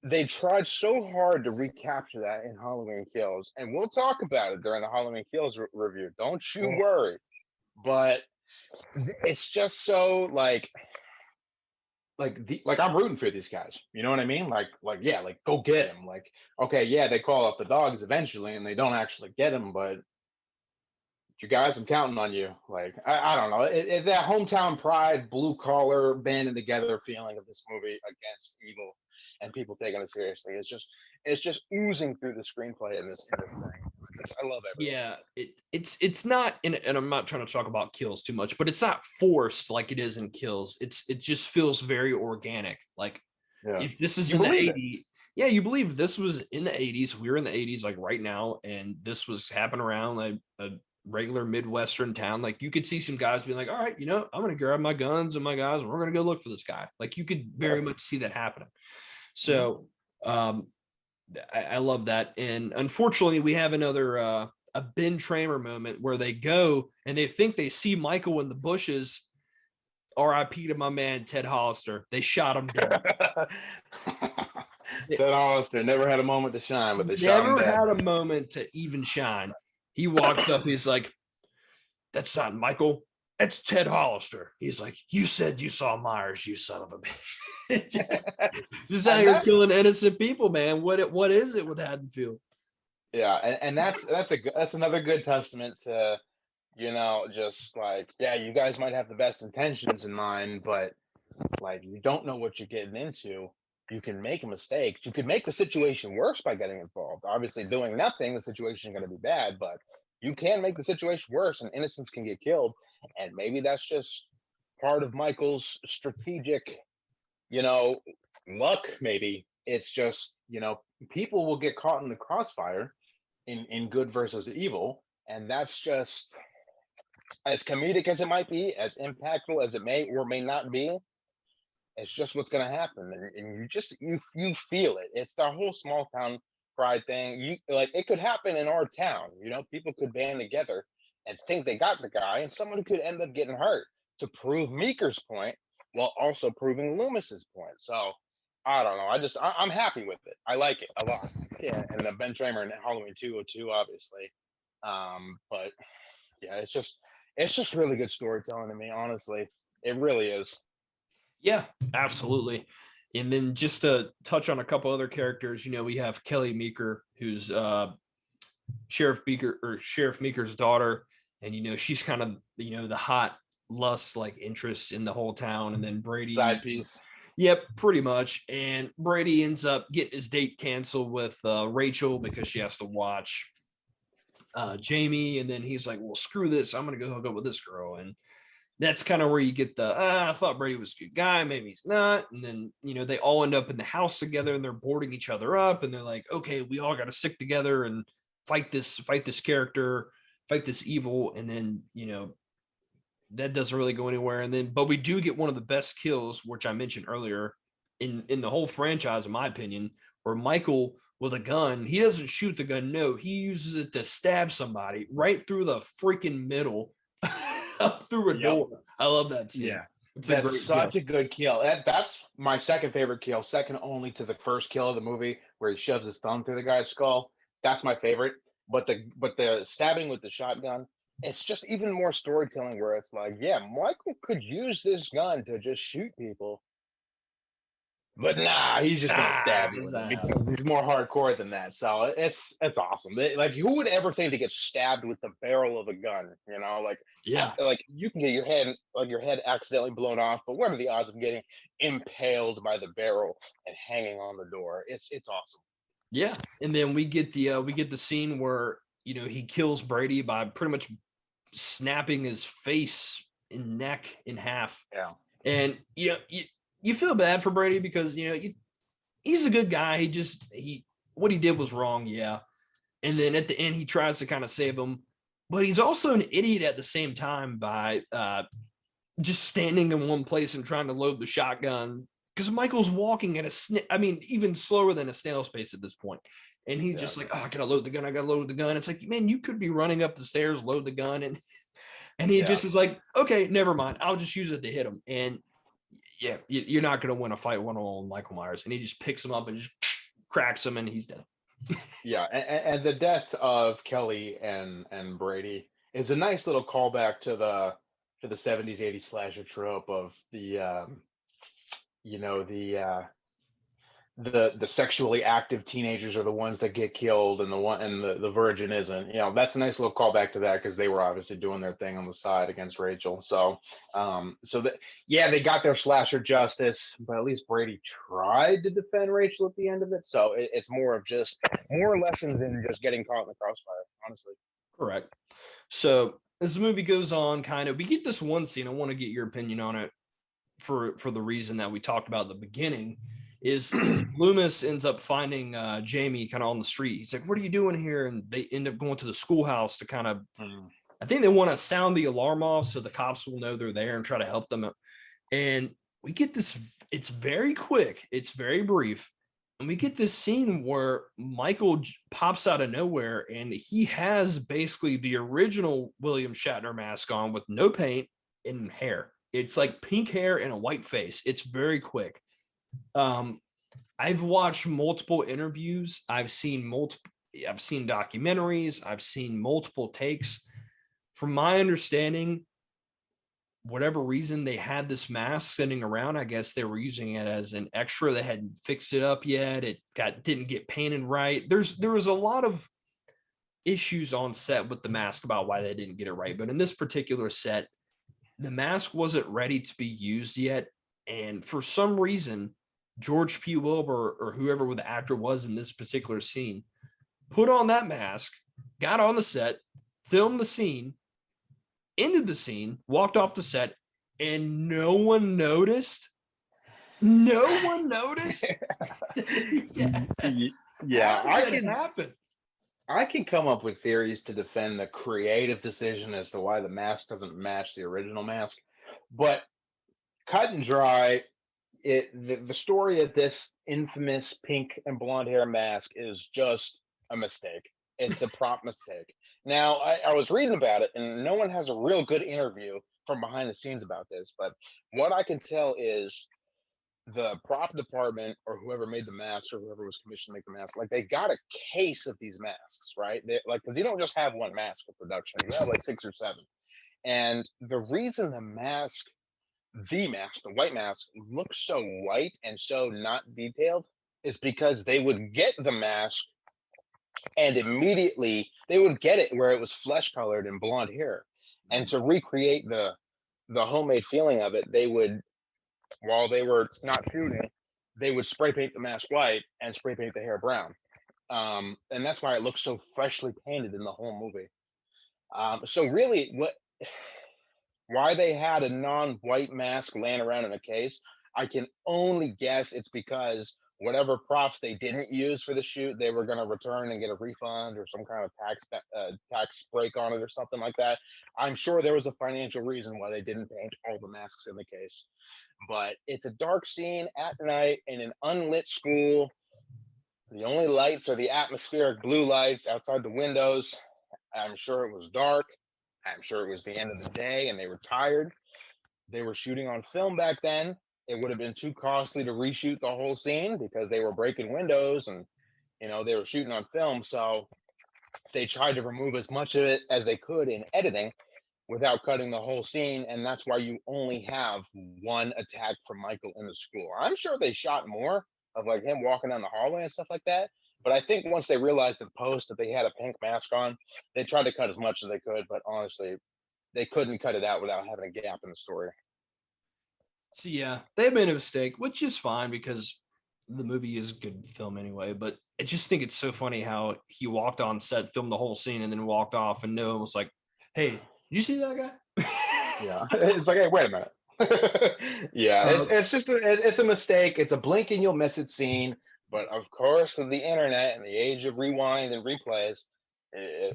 They tried so hard to recapture that in Halloween Kills, and we'll talk about it during the Halloween Kills review. Don't you worry. But it's just so like I'm rooting for these guys. You know what I mean? Like yeah, like go get him. Like, okay, yeah, they call off the dogs eventually, and they don't actually get him, but you guys, I'm counting on you. Like, I don't know. That hometown pride, blue collar, banding together feeling of this movie against evil and people taking it seriously. It's just oozing through the screenplay in this thing. I love everything. Yeah, it's not, and I'm not trying to talk about Kills too much, but it's not forced like it is in Kills. It just feels very organic. Like, if this is in the 80s, yeah, you believe this was in the 80s. We were in the 80s, like right now, and this was happening around a regular Midwestern town. Like, you could see some guys being like, all right, I'm gonna grab my guns and my guys, and we're gonna go look for this guy. Like, you could very much see that happening. So I love that. And unfortunately, we have another a Ben Tramer moment where they go and they think they see Michael in the bushes. R.I.P. to my man Ted Hollister. They shot him dead. Ted Hollister never had a moment to shine, but they shot him Never dead. had a moment to even shine. He walks up, he's like, that's not Michael, that's Ted Hollister. He's like, you said you saw Myers, you son of a bitch. Just out here killing innocent people, man. What is it with Haddonfield? Yeah, and that's another good testament to, just like, yeah, you guys might have the best intentions in mind, but like, you don't know what you're getting into. You can make a mistake. You could make the situation worse by getting involved. Obviously, doing nothing, the situation is going to be bad, but you can make the situation worse, and innocents can get killed. And maybe that's just part of Michael's strategic, luck. Maybe it's just, people will get caught in the crossfire in good versus evil, and that's just, as comedic as it might be, as impactful as it may or may not be. It's just what's going to happen, and you feel it. It's the whole small town pride thing. It could happen in our town. People could band together and think they got the guy, and someone could end up getting hurt to prove Meeker's point while also proving Loomis's point. So I don't know. I'm happy with it. I like it a lot. Yeah, and the Ben Tramer and Halloween 202, obviously. But yeah, it's just really good storytelling to me. Honestly, it really is. Yeah, absolutely. And then just to touch on a couple other characters, we have Kelly Meeker, who's Sheriff Meeker's daughter, and she's kind of the hot lust like interest in the whole town. And then Brady, side piece. Yep, pretty much. And Brady ends up getting his date canceled with Rachel because she has to watch Jamie. And then he's like, well, screw this, I'm gonna go hook up with this girl. And that's kind of where you get I thought Brady was a good guy, maybe he's not. And then, they all end up in the house together and they're boarding each other up, and they're like, okay, we all got to stick together and fight this character, fight this evil. And then, that doesn't really go anywhere. And then, but we do get one of the best kills, which I mentioned earlier in the whole franchise, in my opinion, where Michael with a gun, he doesn't shoot the gun. No, he uses it to stab somebody right through the freaking middle. Up through a door. I love that scene. Yeah. It's a That's great kill. such a good kill. That's my second favorite kill, second only to the first kill of the movie where he shoves his thumb through the guy's skull. That's my favorite. But the stabbing with the shotgun, it's just even more storytelling where it's like, yeah, Michael could use this gun to just shoot people. But nah, he's just gonna stab you with it because he's more hardcore than that. So it's awesome. Like, who would ever think to get stabbed with the barrel of a gun? You know, Yeah. like you can get your head accidentally blown off, but what are the odds of getting impaled by the barrel and hanging on the door? It's awesome. Yeah. And then we get the scene where, he kills Brady by pretty much snapping his face and neck in half. Yeah. And you feel bad for Brady because he's a good guy. He what he did was wrong, yeah. And then at the end he tries to kind of save him, but he's also an idiot at the same time by just standing in one place and trying to load the shotgun because Michael's walking at even slower than a snail's pace at this point. And he's just like, oh, I gotta load the gun. I gotta load the gun. It's like, man, you could be running up the stairs, load the gun, and he just is like, okay, never mind. I'll just use it to hit him. And yeah, you're not going to win a fight one-on-one Michael Myers. And he just picks him up and just cracks him and he's dead. Yeah, and the death of Kelly and Brady is a nice little callback to the 70s 80s slasher trope of the the sexually active teenagers are the ones that get killed and the virgin isn't. That's a nice little callback to that because they were obviously doing their thing on the side against Rachel. So they got their slasher justice, but at least Brady tried to defend Rachel at the end of it. So it's more lessons than just getting caught in the crossfire, honestly. Correct. So as the movie goes on, we get this one scene. I want to get your opinion on it for the reason that we talked about at the beginning. Is Loomis ends up finding Jamie kind of on the street. He's like, what are you doing here? And they end up going to the schoolhouse to kind of, I think they want to sound the alarm off so the cops will know they're there and try to help them. And we get this, it's very quick, it's very brief. And we get this scene where Michael pops out of nowhere and he has basically the original William Shatner mask on with no paint and hair. It's like pink hair and a white face. It's very quick. I've watched multiple interviews. I've seen documentaries. I've seen multiple takes. From my understanding, whatever reason they had this mask sitting around, I guess they were using it as an extra. They hadn't fixed it up yet. It didn't get painted right. There was a lot of issues on set with the mask about why they didn't get it right. But in this particular set, the mask wasn't ready to be used yet. And for some reason, George P. Wilbur or whoever the actor was in this particular scene put on that mask, got on the set, filmed the scene, ended the scene, walked off the set, and no one noticed. No one noticed. Yeah, How did that happen? I can come up with theories to defend the creative decision as to why the mask doesn't match the original mask, but cut and dry, the story of this infamous pink and blonde hair mask is just a mistake. It's a prop mistake. Now, I was reading about it, and no one has a real good interview from behind the scenes about this, but what I can tell is the prop department or whoever made the mask or whoever was commissioned to make the mask, like they got a case of these masks, right? Because you don't just have one mask for production, you have like 6 or 7. And the reason the white mask, looks so white and so not detailed is because they would get the mask and immediately they would get it where it was flesh colored and blonde hair. And to recreate the homemade feeling of it, they would, while they were not shooting, they would spray paint the mask white and spray paint the hair brown. And that's why it looks so freshly painted in the whole movie. So really, why they had a non-white mask laying around in a case, I can only guess it's because whatever props they didn't use for the shoot, they were going to return and get a refund or some kind of tax break on it or something like that. I'm sure there was a financial reason why they didn't paint all the masks in the case. But it's a dark scene at night in an unlit school. The only lights are the atmospheric blue lights outside the windows. I'm sure it was dark. I'm sure it was the end of the day and they were tired. they were shooting on film back then. It would have been too costly to reshoot the whole scene because they were breaking windows and they were shooting on film. So they tried to remove as much of it as they could in editing without cutting the whole scene. And that's why you only have one attack from Michael in the school. I'm sure they shot more of like him walking down the hallway and stuff like that. But I think once they realized in post that they had a pink mask on, they tried to cut as much as they could. But honestly, they couldn't cut it out without having a gap in the story. So yeah, they made a mistake, which is fine because the movie is good film anyway. But I just think it's so funny how he walked on set, filmed the whole scene, and then walked off, and no one was like, "Hey, you see that guy?" Yeah, it's like, hey, wait a minute. Yeah, it's just it's a mistake. It's a blink and you'll miss it scene. But of course, in the internet and the age of rewind and replays,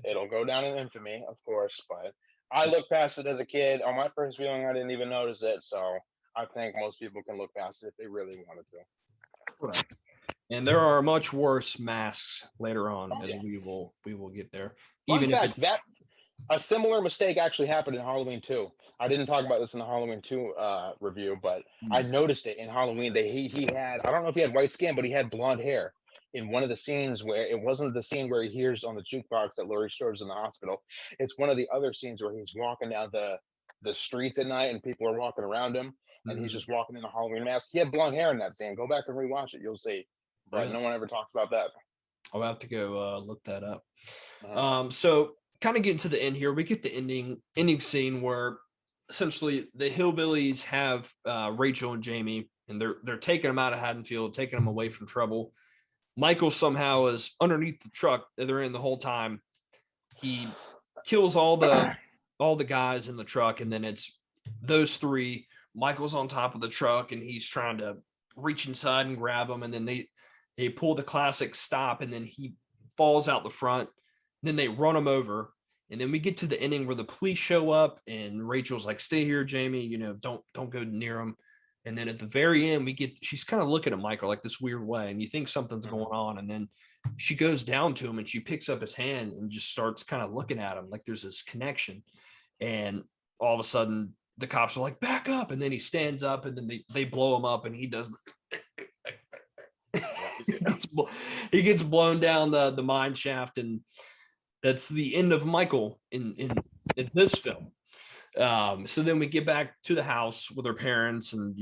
it'll go down in infamy, of course. But I looked past it as a kid. On my first viewing, I didn't even notice it. So I think most people can look past it if they really wanted to. Right. And there are much worse masks later on, Oh, as yeah. we will get there. Fun Even if fact it's that a similar mistake actually happened in Halloween 2. I didn't talk about this in the Halloween 2 review, but I noticed it in Halloween. He had, I don't know if he had white skin, but he had blonde hair in one of the scenes where it wasn't the scene where he hears on the jukebox that Laurie Strode's in the hospital. It's one of the other scenes where he's walking down the streets at night and people are walking around him and he's just walking in a Halloween mask. He had blonde hair in that scene. Go back and rewatch it. You'll see. But really, no one ever talks about that. I'll have to go look that up. Uh, So kind of getting to the end here, we get the ending scene where essentially the hillbillies have Rachel and Jamie, and they're taking them out of Haddonfield, taking them away from trouble. Michael somehow is underneath the truck that they're in the whole time. He kills all the guys in the truck, and then it's those three. Michael's on top of the truck, and he's trying to reach inside and grab them, and then they pull the classic stop, and then he falls out the front. Then they run him over, and then we get to the ending where the police show up, and Rachel's like, "Stay here, Jamie. Don't go near him." And then at the very end, she's kind of looking at Michael like this weird way, and you think something's going on, and then she goes down to him and she picks up his hand and just starts kind of looking at him like there's this connection. And all of a sudden, the cops are like, "Back up!" And then he stands up, and then they blow him up, and he does. He gets blown down the mine shaft, and that's the end of Michael in this film. So then we get back to the house with her parents, and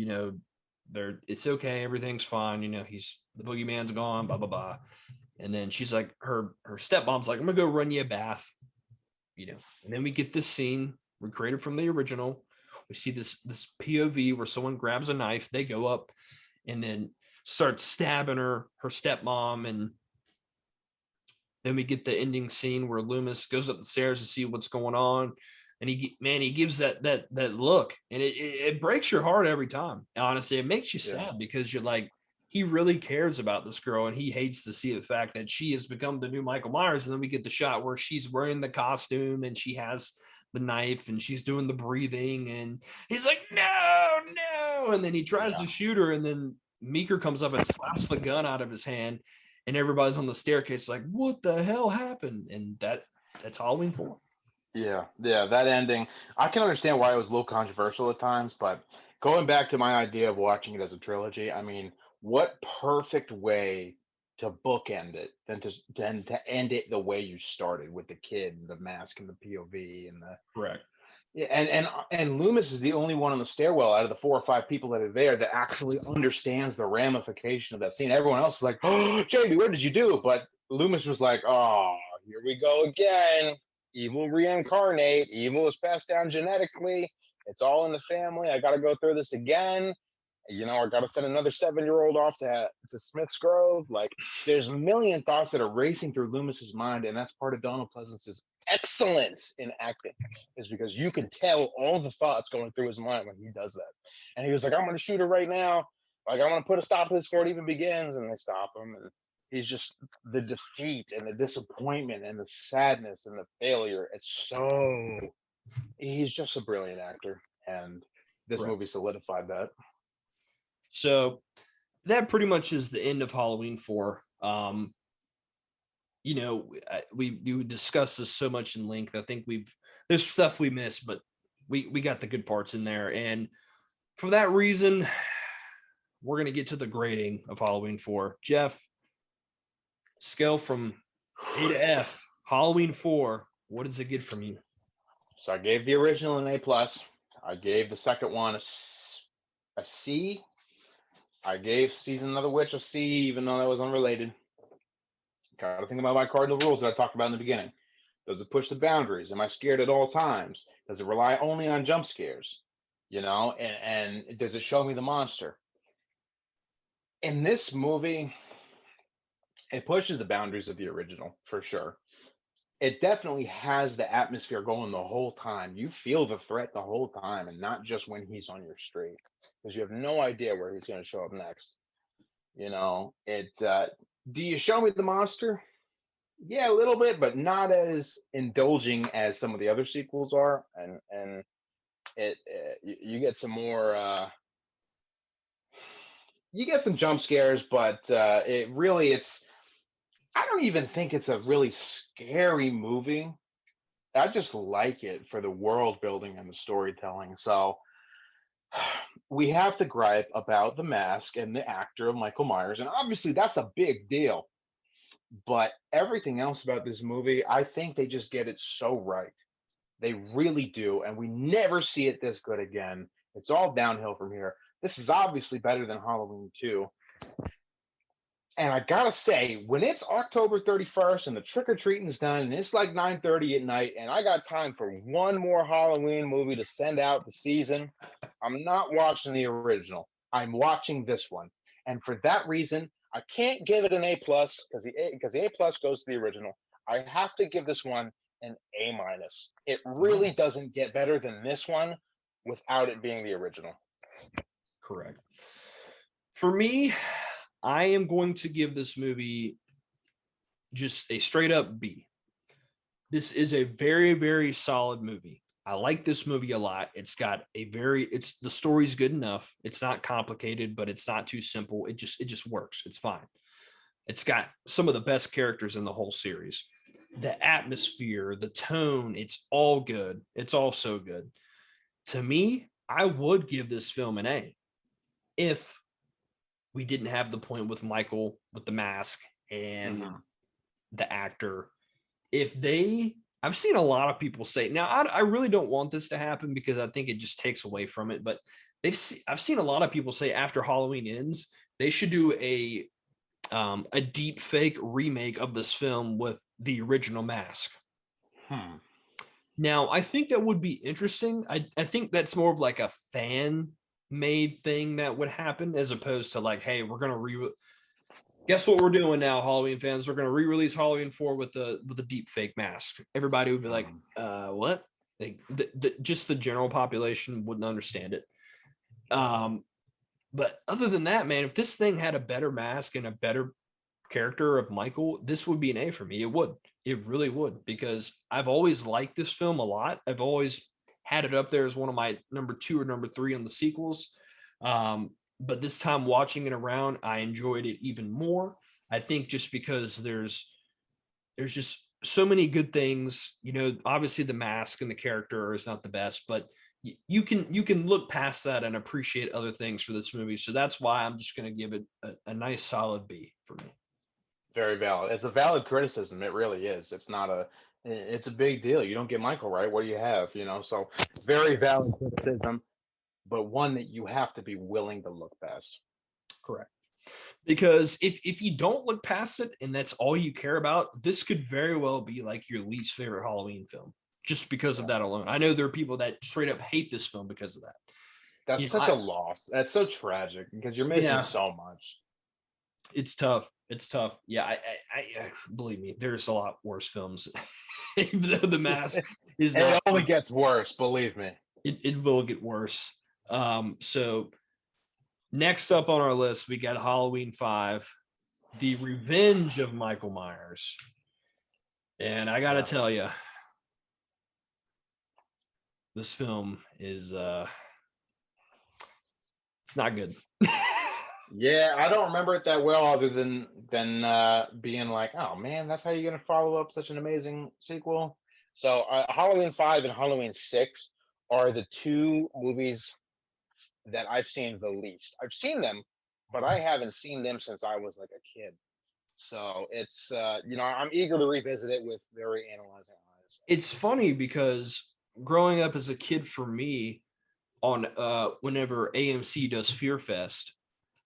it's okay, everything's fine. He's the boogeyman's gone, blah blah blah. And then she's like, her stepmom's like, "I'm gonna go run you a bath," And then we get this scene recreated from the original. We see this POV where someone grabs a knife, they go up, and then starts stabbing her stepmom, and then we get the ending scene where Loomis goes up the stairs to see what's going on, and he gives that look, and it breaks your heart every time. Honestly, it makes you sad because you're like, he really cares about this girl, and he hates to see the fact that she has become the new Michael Myers. And then we get the shot where she's wearing the costume and she has the knife and she's doing the breathing, and he's like, no, and then he tries to shoot her, and then Meeker comes up and slaps the gun out of his hand, and everybody's on the staircase like, "What the hell happened?" And that's Halloween 4. Yeah, that ending. I can understand why it was a little controversial at times, but going back to my idea of watching it as a trilogy, I mean, what perfect way to bookend it than to end it the way you started with the kid, and the mask, and the POV, and the Correct. yeah, and Loomis is the only one on the stairwell out of the 4 or 5 people that are there that actually understands the ramification of that scene. Everyone else is like, "Oh, Jamie, what did you do?" But Loomis was like, "Oh, here we go again. Evil reincarnate. Evil is passed down genetically. It's all in the family. I got to go through this again. I got to send another 7-year-old off to Smith's Grove." Like, there's a million thoughts that are racing through Loomis's mind, and that's part of Donald Pleasance's excellence in acting, is because you can tell all the thoughts going through his mind when he does that. And he was like, "I'm going to shoot her right now. Like, I'm going to put a stop to this before it even begins," and they stop him, and he's just the defeat and the disappointment and the sadness and the failure. He's just a brilliant actor, and this Correct. movie solidified that. So that pretty much is the end of Halloween 4. We discussed this so much in length. I think there's stuff we missed, but We got the good parts in there. And for that reason, we're going to get to the grading of Halloween 4. Jeff, scale from A to F, Halloween 4, what does it get from you? So I gave the original an A+. I gave the second one a C. I gave Season of the Witch a C, even though that was unrelated. Got to think about my cardinal rules that I talked about in the beginning. Does it push the boundaries? Am I scared at all times? Does it rely only on jump scares? You know, and does it show me the monster? In this movie, it pushes the boundaries of the original for sure. It definitely has the atmosphere going the whole time. You feel the threat the whole time, and not just when he's on your street, because you have no idea where he's going to show up next. You know, do you show me the monster? Yeah, a little bit, but not as indulging as some of the other sequels are, and you get some more. You get some jump scares, but it's. I don't even think it's a really scary movie. I just like it for the world building and the storytelling. So we have to gripe about the mask and the actor of Michael Myers, and obviously that's a big deal. But everything else about this movie, I think they just get it so right. They really do, and we never see it this good again. It's all downhill from here. This is obviously better than Halloween 2. And I gotta say, when it's October 31st and the trick-or-treating is done, and it's like 9:30 at night, and I got time for one more Halloween movie to send out the season, I'm not watching the original. I'm watching this one. And for that reason, I can't give it an A plus because the A plus goes to the original. I have to give this one an A minus. It really doesn't get better than this one without it being the original. Correct. For me, I am going to give this movie just a straight up B. This is a very, very solid movie. I like this movie a lot. It's got the story's good enough. It's not complicated, but it's not too simple. It just works. It's fine. It's got some of the best characters in the whole series. The atmosphere, the tone, it's all good. It's all so good. To me, I would give this film an A if we didn't have the point with Michael with the mask and the actor. I've seen a lot of people say, now I really don't want this to happen because I think it just takes away from it, but I've seen a lot of people say after Halloween ends, they should do a deep fake remake of this film with the original mask. Now, I think that would be interesting. I think that's more of like a fan made thing that would happen as opposed to like, hey, we're going to guess what we're doing now, Halloween fans? We're going to re-release Halloween 4 with a deep fake mask. Everybody would be like, what? Like just the general population wouldn't understand it. But other than that, man, if this thing had a better mask and a better character of Michael, this would be an A for me. It really would, because I've always liked this film a lot. I've always had it up there as one of my number 2 or number 3 on the sequels. But this time watching it around, I enjoyed it even more. I think just because there's just so many good things, you know, obviously the mask and the character is not the best, but you can look past that and appreciate other things for this movie. So that's why I'm just going to give it a nice solid B for me. Very valid. It's a valid criticism. It really is. It's a big deal. You don't get Michael right. What do you have? You know, so very valid criticism, but one that you have to be willing to look past. Correct. Because if you don't look past it and that's all you care about, this could very well be like your least favorite Halloween film just because of that alone. I know there are people that straight up hate this film because of that. That's such a loss. That's so tragic because you're missing so much. It's tough. It's tough. Yeah, I believe me, there's a lot worse films. Even though The Mask is not. It only gets worse, believe me. It will get worse. So next up on our list, we got Halloween 5, The Revenge of Michael Myers. And I got to tell you, this film is it's not good. Yeah, I don't remember it that well, other than being like, oh man, that's how you're gonna follow up such an amazing sequel. So Halloween 5 and Halloween 6 are the two movies that I've seen the least. I've seen them, but I haven't seen them since I was like a kid. So it's I'm eager to revisit it with very analyzing eyes. It's funny because growing up as a kid for me, on whenever AMC does Fear Fest,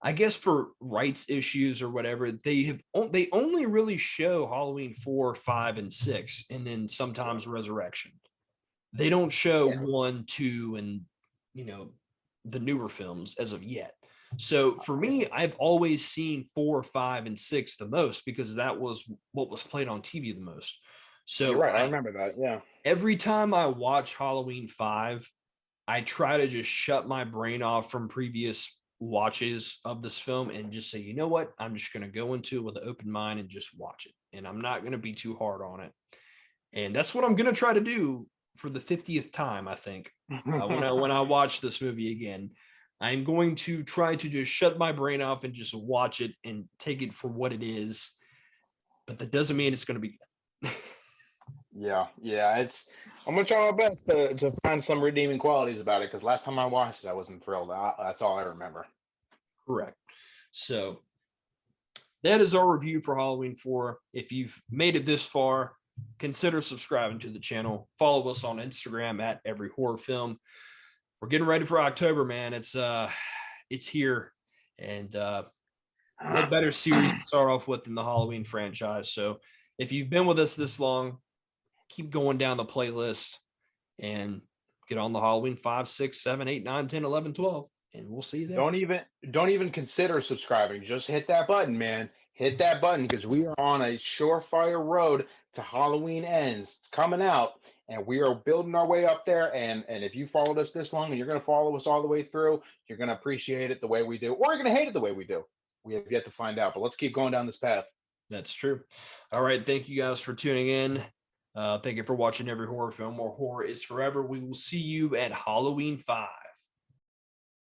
I guess for rights issues or whatever, they only really show Halloween 4, 5, and 6, and then sometimes Resurrection. They don't show 1, 2, and the newer films as of yet. So for me, I've always seen 4, 5, and 6 the most because that was what was played on TV the most. So you're right, I remember that. Yeah. Every time I watch Halloween 5, I try to just shut my brain off from previous watches of this film and just say, you know what? I'm just going to go into it with an open mind and just watch it. And I'm not going to be too hard on it. And that's what I'm going to try to do for the 50th time, I think. When I watch this movie again, I'm going to try to just shut my brain off and just watch it and take it for what it is. But that doesn't mean it's going to be good. Yeah. I'm gonna try my best to find some redeeming qualities about it, because last time I watched it, I wasn't thrilled. That's all I remember. Correct. So that is our review for Halloween 4. If you've made it this far, consider subscribing to the channel. Follow us on Instagram at Every Horror Film. We're getting ready for October, man. It's here, and what better series to start off with than the Halloween franchise? So if you've been with us this long, keep going down the playlist and get on the Halloween 5, 6, 7, 8, 9, 10, 11, 12, and we'll see you there. Don't even consider subscribing. Just hit that button, man. Hit that button, because we are on a surefire road to Halloween Ends. It's coming out, and we are building our way up there. And if you followed us this long and you're going to follow us all the way through, you're going to appreciate it the way we do, or you're going to hate it the way we do. We have yet to find out, but let's keep going down this path. That's true. All right. Thank you guys for tuning in. Thank you for watching Every Horror Film, where horror is forever. We will see you at Halloween 5.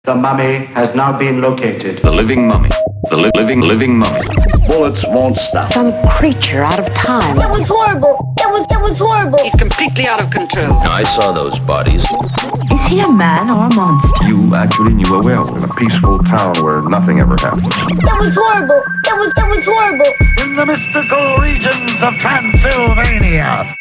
The mummy has now been located. The living mummy. The living mummy. Bullets won't stop. Some creature out of time. It was horrible. It was horrible. He's completely out of control. I saw those bodies. Is he a man or a monster? You actually knew a werewolf in a peaceful town where nothing ever happened. It was horrible. It was horrible. In the mystical regions of Transylvania.